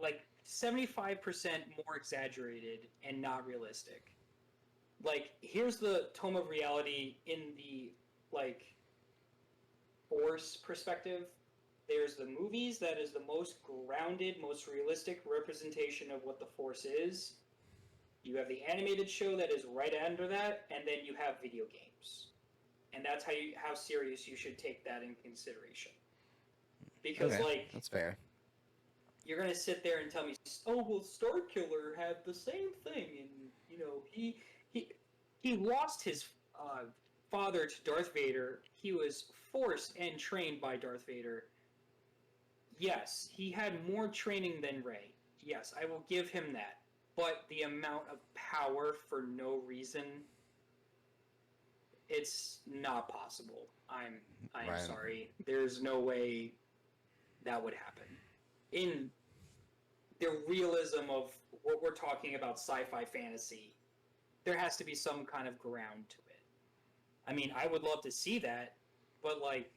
like 75% more exaggerated and not realistic. Like, here's the tome of reality in the like Force perspective. There's the movies that is the most grounded, most realistic representation of what the Force is. You have the animated show that is right under that, and then you have video games, and that's how serious you should take that in consideration. Because Okay, like that's fair. you're gonna sit there and tell me, oh well, Starkiller had the same thing, and you know he he lost his uh, father to Darth Vader. He was forced and trained by Darth Vader. Yes, he had more training than Rey. Yes, I will give him that. But the amount of power for no reason, it's not possible. I'm Right. sorry. There's no way that would happen. In the realism of what we're talking about sci-fi fantasy, there has to be some kind of ground to it. I mean, I would love to see that, but like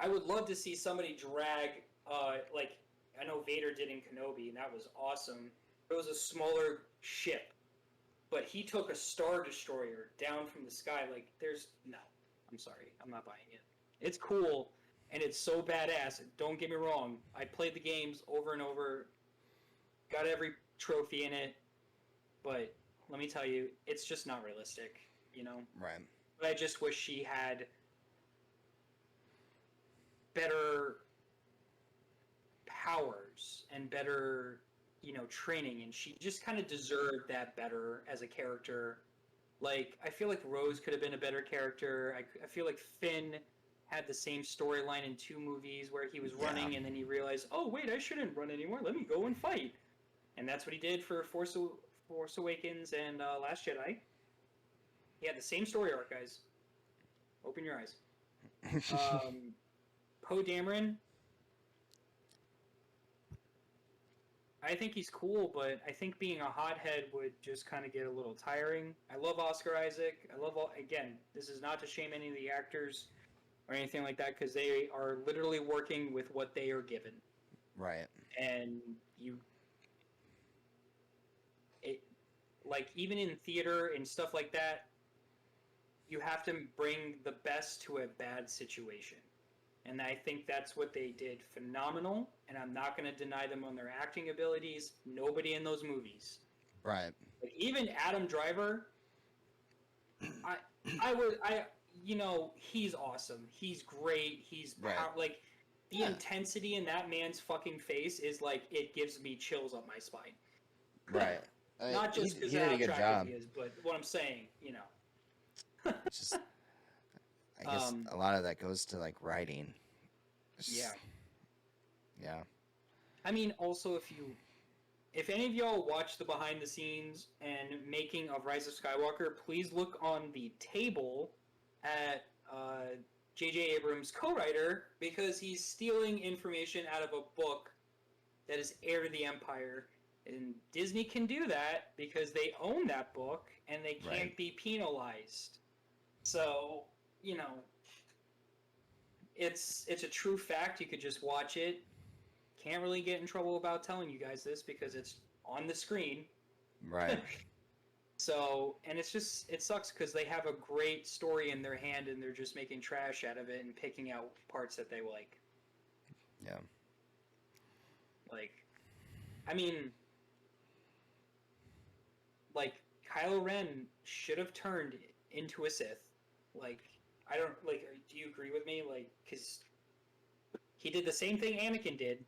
I would love to see somebody drag like I know Vader did in Kenobi and that was awesome. It was a smaller ship, but he took a star destroyer down from the sky. Like there's no. I'm sorry. I'm not buying it. It's cool and it's so badass. Don't get me wrong. I played the games over and over, got every trophy in it, but let me tell you, it's just not realistic, you know? Right. But I just wish she had better powers and better, you know, training, and she just kind of deserved that better as a character. Like, I feel like Rose could have been a better character. I feel like Finn had the same storyline in two movies where he was Yeah. running and then he realized, oh, wait, I shouldn't run anymore. Let me go and fight. And that's what he did for Force Awakens and Last Jedi. He had the same story arc, guys. Open your eyes. Poe Dameron, I think he's cool, but I think being a hothead would just kind of get a little tiring. I love Oscar Isaac. I love all. Again, this is not to shame any of the actors or anything like that because they are literally working with what they are given, Right. and you, it, like even in theater and stuff like that, you have to bring the best to a bad situation. And I think that's what they did phenomenal. And I'm not going to deny them on their acting abilities. Nobody in those movies, Right. like even Adam Driver, I, I would, I, he's awesome. He's great. He's Right. like the Yeah. intensity in that man's fucking face is like it gives me chills up my spine. Right. Not He just because he of did how a good attractive job. he is, but what I'm saying. It's just I guess um, a lot of that goes to like writing. It's yeah. just, yeah. I mean, also if any of y'all watch the behind the scenes and making of Rise of Skywalker, please look on the table at J.J. Abrams' co-writer because he's stealing information out of a book that is Heir to the Empire. And Disney can do that because they own that book and they Right. can't be penalized. So, it's a true fact. You could just watch it. Can't really get in trouble about telling you guys this because it's on the screen. Right. So, and it sucks because they have a great story in their hand and they're just making trash out of it and picking out parts that they like. Yeah. Like, I mean, like, Kylo Ren should have turned into a Sith. Like, I don't, like, do you agree with me? Like, because he did the same thing Anakin did,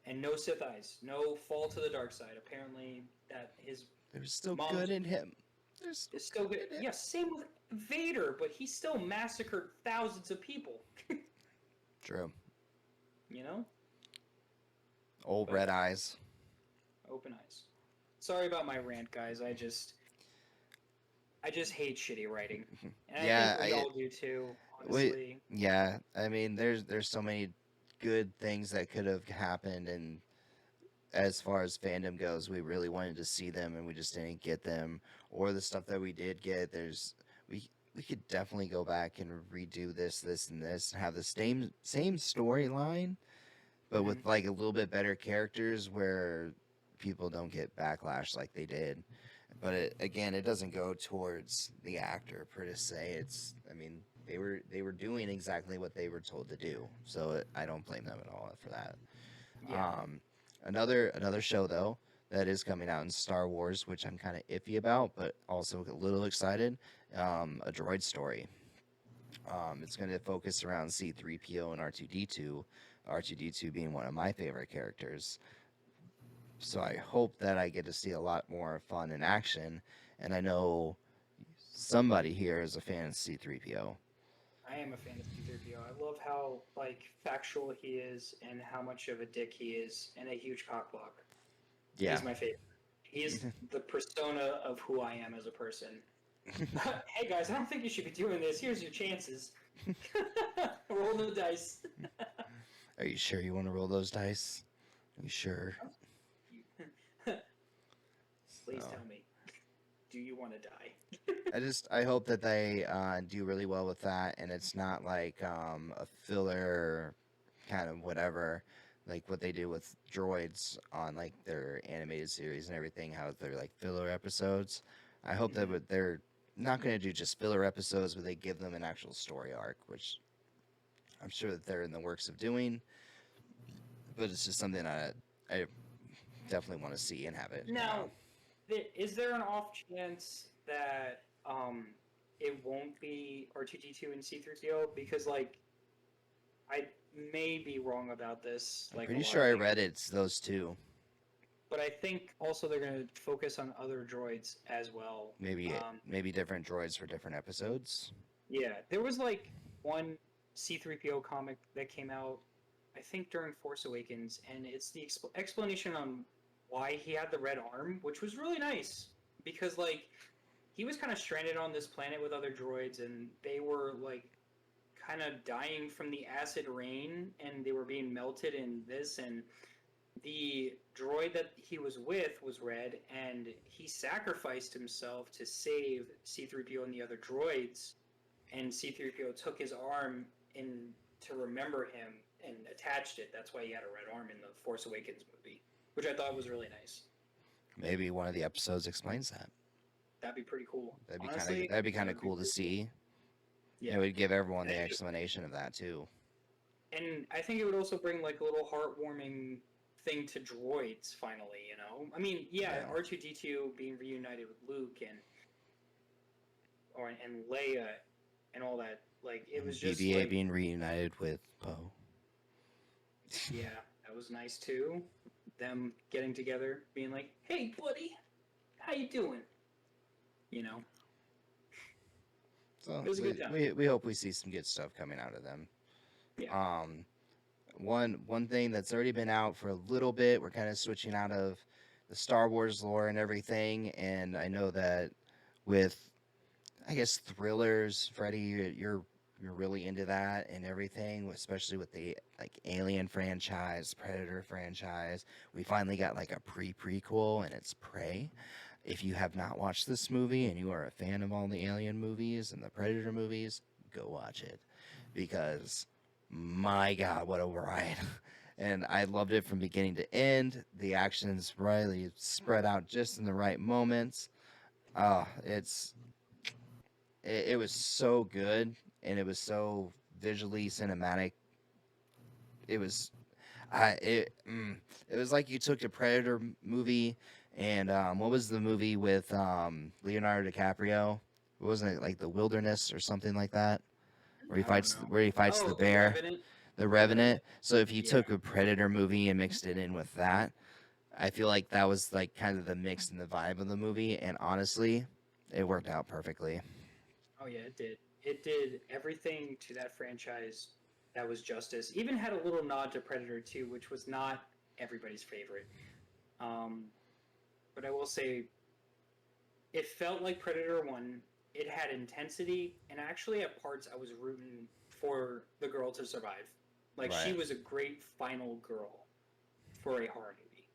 and no Sith eyes, no fall to the dark side. Apparently, that his There's still mom's good in him. There's is still good. in him. Yeah, same with Vader, but he still massacred thousands of people. True. You know? Old But red eyes. open eyes. Sorry about my rant, guys. I just hate shitty writing. And Yeah. I think we all do too, Wait. honestly. Yeah. I mean, there's so many good things that could have happened, and as far as fandom goes, we really wanted to see them, and we just didn't get them. Or the stuff that we did get, we could definitely go back and redo this, and this, and have the same storyline, but with Mm-hmm. like a little bit better characters, where people don't get backlash like they did. But again, it doesn't go towards the actor per se. I mean, they were doing exactly what they were told to do, so I don't blame them at all for that. Yeah. Um, another show though that is coming out in Star Wars, which I'm kind of iffy about, but also a little excited. A droid story. It's going to focus around C-3PO and R2-D2. R2-D2 being one of my favorite characters. So I hope that I get to see a lot more fun and action. And I know somebody here is a fan of C-3PO. I am a fan of C-3PO. I love how like factual he is and how much of a dick he is and a huge cockblock. Yeah. He's my favorite. He's the persona of who I am as a person. Hey guys, I don't think you should be doing this. Here's your chances. Roll the dice. Are you sure you want to roll those dice? Are you sure? Please So. tell me. Do you want to die? I hope that they do really well with that, and it's not like a filler kind of whatever, like what they do with droids on like their animated series and everything. How they're like filler episodes. I hope that they're not going to do just filler episodes, but they give them an actual story arc, which I'm sure that they're in the works of doing. But it's just something I definitely want to see and have it. Now, is there an off chance that it won't be R2D2 and C3PO? Because like I may be wrong about this. I'm Like pretty a lot sure of I people. read it's those two. But I think also they're going to focus on other droids as well. Maybe different droids for different episodes. Yeah, there was like one C3PO comic that came out, I think during Force Awakens, and it's the explanation on why he had the red arm, which was really nice because like he was kind of stranded on this planet with other droids, and they were like kind of dying from the acid rain, and they were being melted in this, and the droid that he was with was red, and he sacrificed himself to save C-3PO and the other droids. And C-3PO took his arm in to remember him and attached it. That's why he had a red arm in the Force Awakens movie, which I thought was really nice. Maybe one of the episodes explains that. That'd be pretty cool. That'd be kind of Honestly, that'd be kind that of would be cool to pretty cool. see. It Yeah, would give everyone and the explanation of that too. I think it would also bring like a little heartwarming thing to droids. Finally, you know, I mean, yeah, Yeah. R2D2 being reunited with Luke and Leia and all that. Like it was And just BB-8 like, being reunited with Poe. yeah, that was nice too. Them getting together, being like, "Hey, buddy, how you doing?" You know, So it was a we, good time. we we hope we see some good stuff coming out of them. Yeah. Um, one thing that's already been out for a little bit. We're kind of switching out of the Star Wars lore and everything, and I know that with I guess thrillers, Freddy, you're really into that and everything, especially with the like Alien franchise, Predator franchise. We finally got like a prequel, and it's Prey. If you have not watched this movie and you are a fan of all the Alien movies and the Predator movies, go watch it because my God, what a ride! And I loved it from beginning to end. The action's really spread out just in the right moments. Oh, it was so good, and it was so visually cinematic. It was I it was like you took a Predator movie and what was the movie with Leonardo DiCaprio? Wasn't it like The Wilderness or something like that? I don't know. Where he fights the Oh, The bear, Revenant. the The Revenant. Revenant. So if you Yeah. took a Predator movie and mixed it in with that, I feel like that was like kind of the mix and the vibe of the movie, and honestly, it worked out perfectly. Oh yeah, it did. It did everything to that franchise that was justice. Even had a little nod to Predator 2, which was not everybody's favorite. Um, but I will say, it felt like Predator 1. It had intensity, and actually at parts I was rooting for the girl to survive. Like she Right. was a great final girl for a horror movie.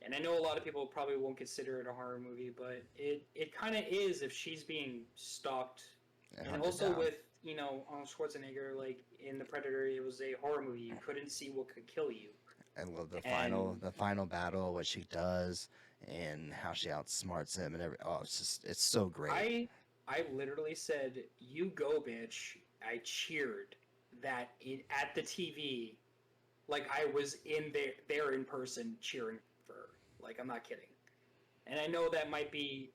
And I know a lot of people probably won't consider it a horror movie, but it kind of is if she's being stalked. And And hunted also down. with, Arnold Schwarzenegger, like in the Predator, it was a horror movie. You couldn't see what could kill you. I love And the final battle, what she does, and how she outsmarts him, and every. Oh, it's so great. I I literally said, "You go, bitch." I cheered at the TV, like I was in there in person cheering for her. Like I'm not kidding. And I know that might be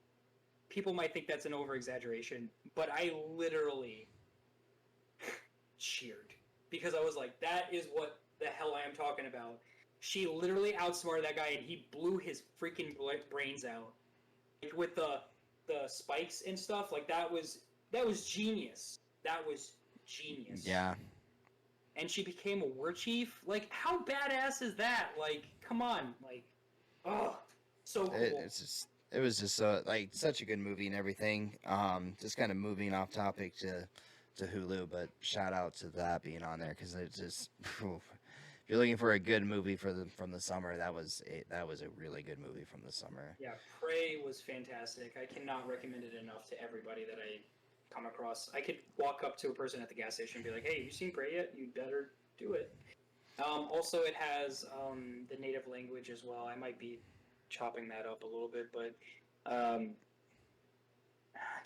people might think that's an over exaggeration, but I literally cheered because I was like, that is what the hell I am talking about. She literally outsmarted that guy, and he blew his freaking brains out, like with the spikes and stuff. Like that was genius. That was genius. Yeah, And she became a war chief. Like how badass is that? Like come on, like oh, so cool. it was just so like such a good movie and everything. Just kind of moving off topic to Hulu, but shout out to that being on there because it's just. Phew, if you're looking for a good movie from the summer, that was a really good movie from the summer. Yeah, Prey was fantastic. I cannot recommend it enough to everybody that I come across. I could walk up to a person at the gas station and be like, "Hey, you seen Prey yet? You better do it." Also, it has the native language as well. I might be chopping that up a little bit, but um,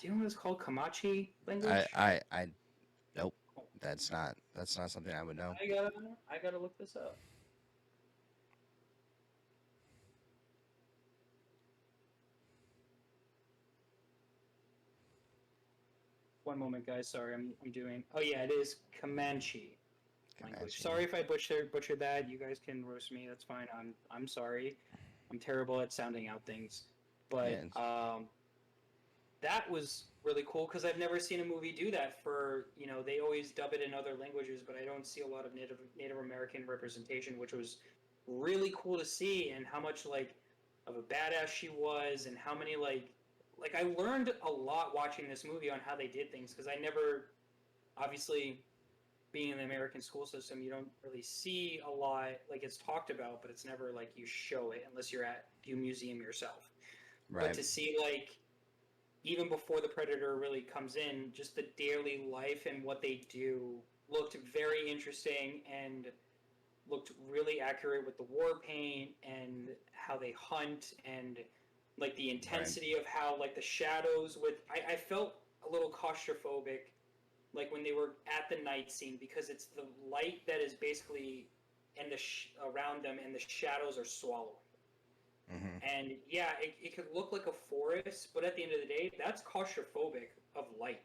do you know what it's called? Kamachi language? I nope. That's not something I would know. I gotta I gotta look this up. One moment, guys. Sorry, I'm doing. Oh yeah, it is Comanche language. Comanche. Sorry if I butchered that. You guys can roast me. That's fine. I'm sorry. I'm terrible at sounding out things, Yeah, but that was really cool because I've never seen a movie do that. For they always dub it in other languages, but I don't see a lot of Native American representation, which was really cool to see, and how much like of a badass she was, and how many like I learned a lot watching this movie on how they did things because I never obviously being in the American school system, you don't really see a lot. Like it's talked about, but it's never like you show it unless you're at the museum yourself. But Right. to see like even before the predator really comes in, just the daily life and what they do looked very interesting and looked really accurate with the war paint and how they hunt and like the Right. intensity of how like the shadows with I felt a little claustrophobic like when they were at the night scene because it's the light that is basically in the around them and the shadows are swallowing Hmm. and yeah it could look like a forest but at the end of the day that's claustrophobic of light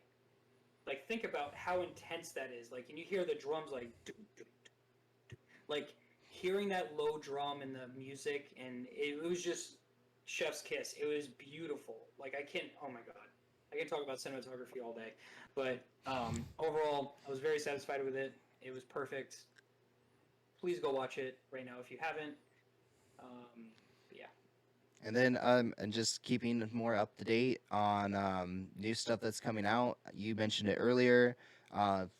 like think about how intense that is like and you hear the drums like like hearing that low drum and the music and it was just chef's kiss. It was beautiful. Like I can't oh my god. I can talk about cinematography all day. But overall I was very satisfied with it. It was perfect. Please go watch it right now if you haven't. Yeah. And then and just keeping more up to date on new stuff that's coming out. You mentioned it earlier.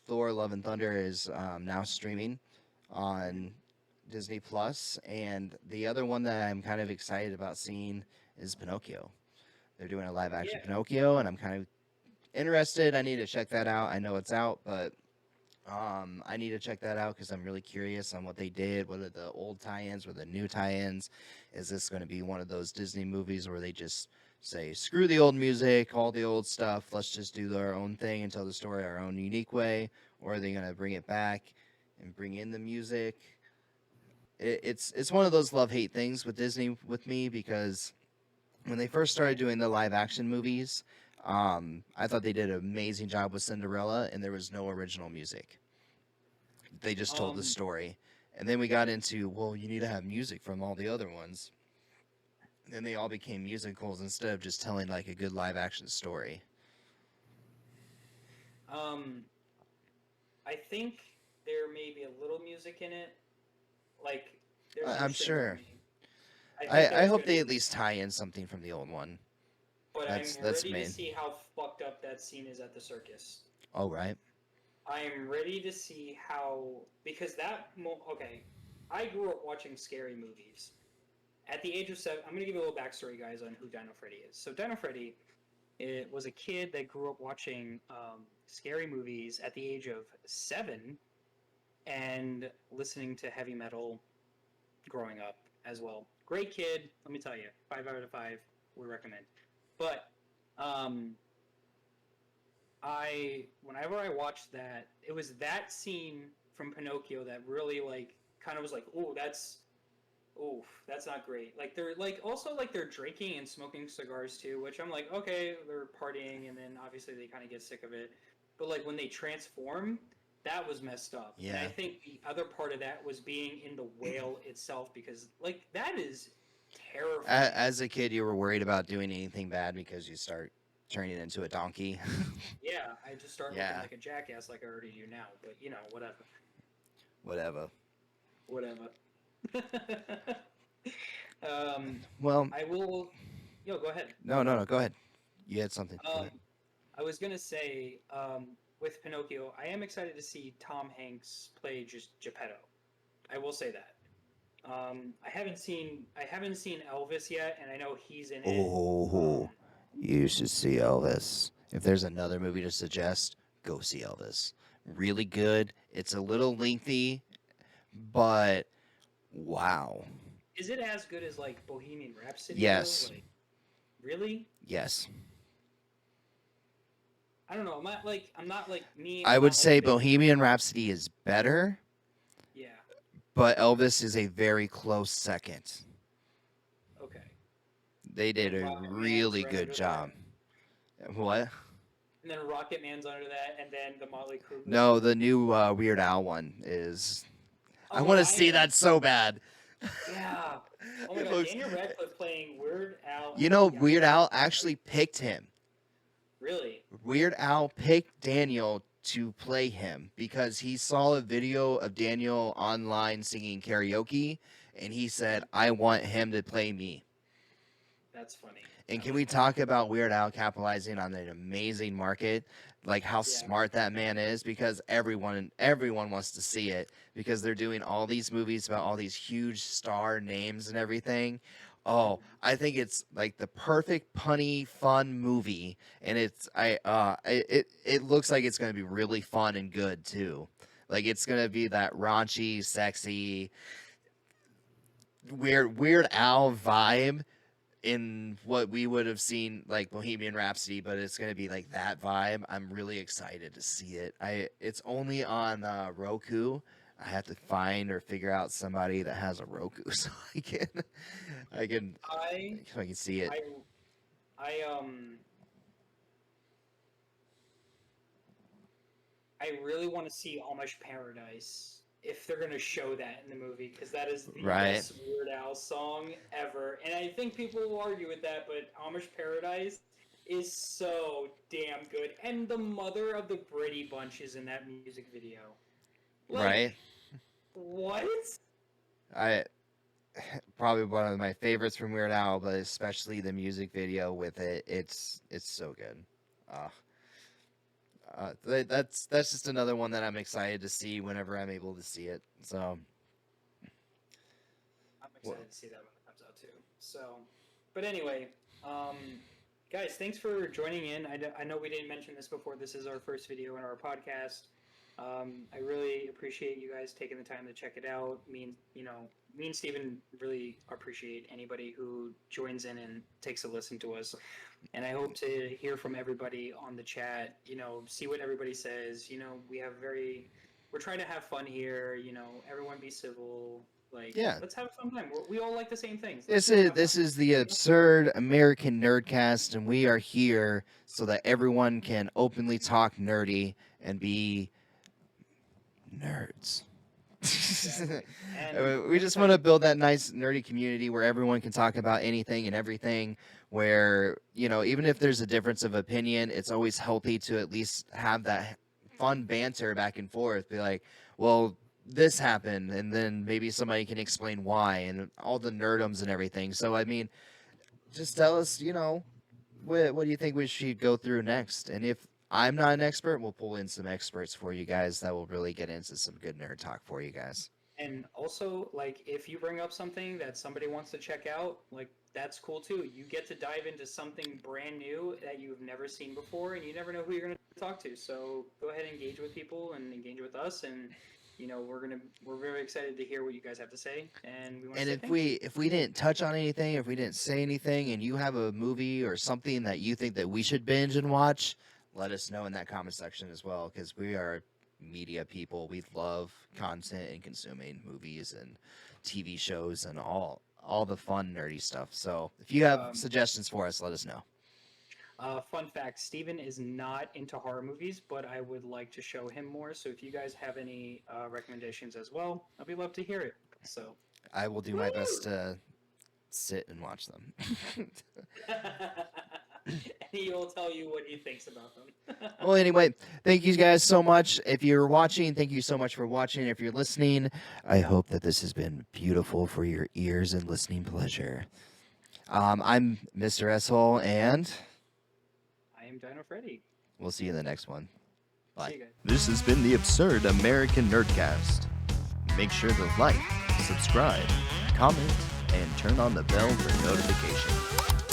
Thor: Love and Thunder is now streaming Mm-hmm. on Disney Plus, and the other one that I'm kind of excited about seeing is Pinocchio. They're doing a live action Yeah. Pinocchio, and I'm kind of interested. I need to check that out. I know it's out, but I need to check that out because I'm really curious on what they did. What are the old tie-ins? What are the new tie-ins? Is this going to be one of those Disney movies where they just say, "Screw the old music, all the old stuff. Let's just do our own thing and tell the story our own unique way"? Or are they going to bring it back and bring in the music? It's one of those love-hate things with Disney with me because when they first started doing the live-action movies, I thought they did an amazing job with Cinderella, and there was no original music. They just told the Um story. And then we got into, well, you need to have music from all the other ones. And then they all became musicals instead of just telling like a good live action story. um I think there may be a little music in it. Like there's no I'm shame on sure. me. I think I there's hope going to they be at least tie in something from the old one. but I'm That's ready to main. see how fucked up that scene is at the circus. Oh right. I am ready to see how because okay. I grew up watching scary movies. At the age of 7, I'm gonna give you a little backstory, guys, on who Dino Freddy is. So Dino Freddy, it was a kid that grew up watching scary movies at the age of 7 and listening to heavy metal growing up as well. Great kid, let me tell you, 5 out of 5 would recommend. But um, whenever I watched that, it was that scene from Pinocchio that really like kind of was like, oof, that's not great. Like they're like also like they're drinking and smoking cigars too, which I'm like, okay, they're partying and then obviously they kind of get sick of it. But like when they transform, that was messed up. And I Yeah. think the other part of that was being in the whale itself because like that is terrifying. As a kid, you were worried about doing anything bad because you start turning into a donkey. Yeah, I just start looking Yeah. like a jackass like I already do now, but you know, whatever. Whatever. Whatever. um, Well, I will. Yo, go ahead. no. Go ahead. You had something. Go Um, ahead. I was gonna say, with Pinocchio, I am excited to see Tom Hanks play just Geppetto. I will say that. I haven't seen Elvis yet, and I know he's in it. Oh, you should see Elvis. If there's another movie to suggest, go see Elvis. Really good. It's a little lengthy, but wow. Is it as good as like Bohemian Rhapsody though? Yes. Like, really? Yes. I don't know. I'm not like me. I I'm would not like a say big. Bohemian Rhapsody is better, Yeah. but Elvis is a very close second. Okay. They And did then a Rocket Man's really right good under that. job. What? And then Rocket Man's under that, and then the Motley Crue No, movie. the new Weird Al one is. I want Oh, to I see am. that so bad. Yeah. Oh my It God, looks. Daniel Radcliffe playing Weird Al. You know, Yeah, I Weird gotta Al watch that. actually picked him. Really? Weird Al picked Daniel to play him because he saw a video of Daniel online singing karaoke and he said, Hmm. I want him to play me. That's funny. And can we talk about Weird Al capitalizing on an amazing market? Like how Yeah. smart that man is, because everyone wants to see it, because they're doing all these movies about all these huge star names and everything. Oh, Mhm. I think it's like the perfect punny fun movie, and it looks like it's going to be really fun and good too. Like it's going to be that raunchy, sexy, Weird Al vibe in what we would have seen like Bohemian Rhapsody, but it's gonna be like that vibe. I'm really excited to see it. It's only on Roku. I have to find or figure out somebody that has a Roku so I can I so I can see it. I I I really want to see Amish Paradise if they're gonna show that in the movie because that is the Right, best Weird Al song ever, and I think people will argue with that, but Amish Paradise is so damn good, and the mother of the Brady Bunch is in that music video. Like, right. what? I Probably one of my favorites from Weird Al, but especially the music video with it. It's so good. Uh, that's just another one that I'm excited to see whenever I'm able to see it. So, I'm well, excited to see that when it comes out too. So, but anyway, um, guys, thanks for joining in. I know we didn't mention this before. This is our first video in our podcast. I really appreciate you guys taking the time to check it out. Me and Steven really appreciate anybody who joins in and takes a listen to us. And I hope to hear from everybody on the chat. See what everybody says. We're trying to have fun here. Everyone be civil. Like, yeah. let's have a fun time. We all like the same things. This Let's is have fun. this is the absurd American Nerdcast, and we are here so that everyone can openly talk nerdy and be nerds. Exactly. And We next just want to time, build that nice nerdy community where everyone can talk about anything and everything. Where even if there's a difference of opinion, it's always healthy to at least have that fun banter back and forth. Be like, well, this happened, and then maybe somebody can explain why, and all the nerdums and everything. So I mean, just tell us, what do you think we should go through next? And if I'm not an expert, we'll pull in some experts for you guys that will really get into some good nerd talk for you guys. and also, like, if you bring up something that somebody wants to check out, like, that's cool too. You get to dive into something brand new that you've never seen before, and you never know who you're going to talk to. So go ahead and engage with people and engage with us, and we're very excited to hear what you guys have to say, and we want to And say if thank you. we didn't touch on anything, if we didn't say anything, and you have a movie or something that you think that we should binge and watch, let us know in that comment section as well, because we are media people. We love content and consuming movies and TV shows and all the fun nerdy stuff. So if you have Um, suggestions for us, let us know. Fun fact: Steven is not into horror movies, but I would like to show him more. So if you guys have any recommendations as well, I'd be love to hear it. So, I will do my best to sit and watch them. and he'll tell you what he thinks about them. Well, anyway, thank you guys so much. If you're watching, thank you so much for watching. If you're listening, I hope that this has been beautiful for your ears and listening pleasure. I'm Mr.S, and I am Dino Freddy. we'll see you in the next one. Bye. See you guys. This has been the Absurd American Nerdcast. Make sure to like, subscribe, comment, and turn on the bell for notification.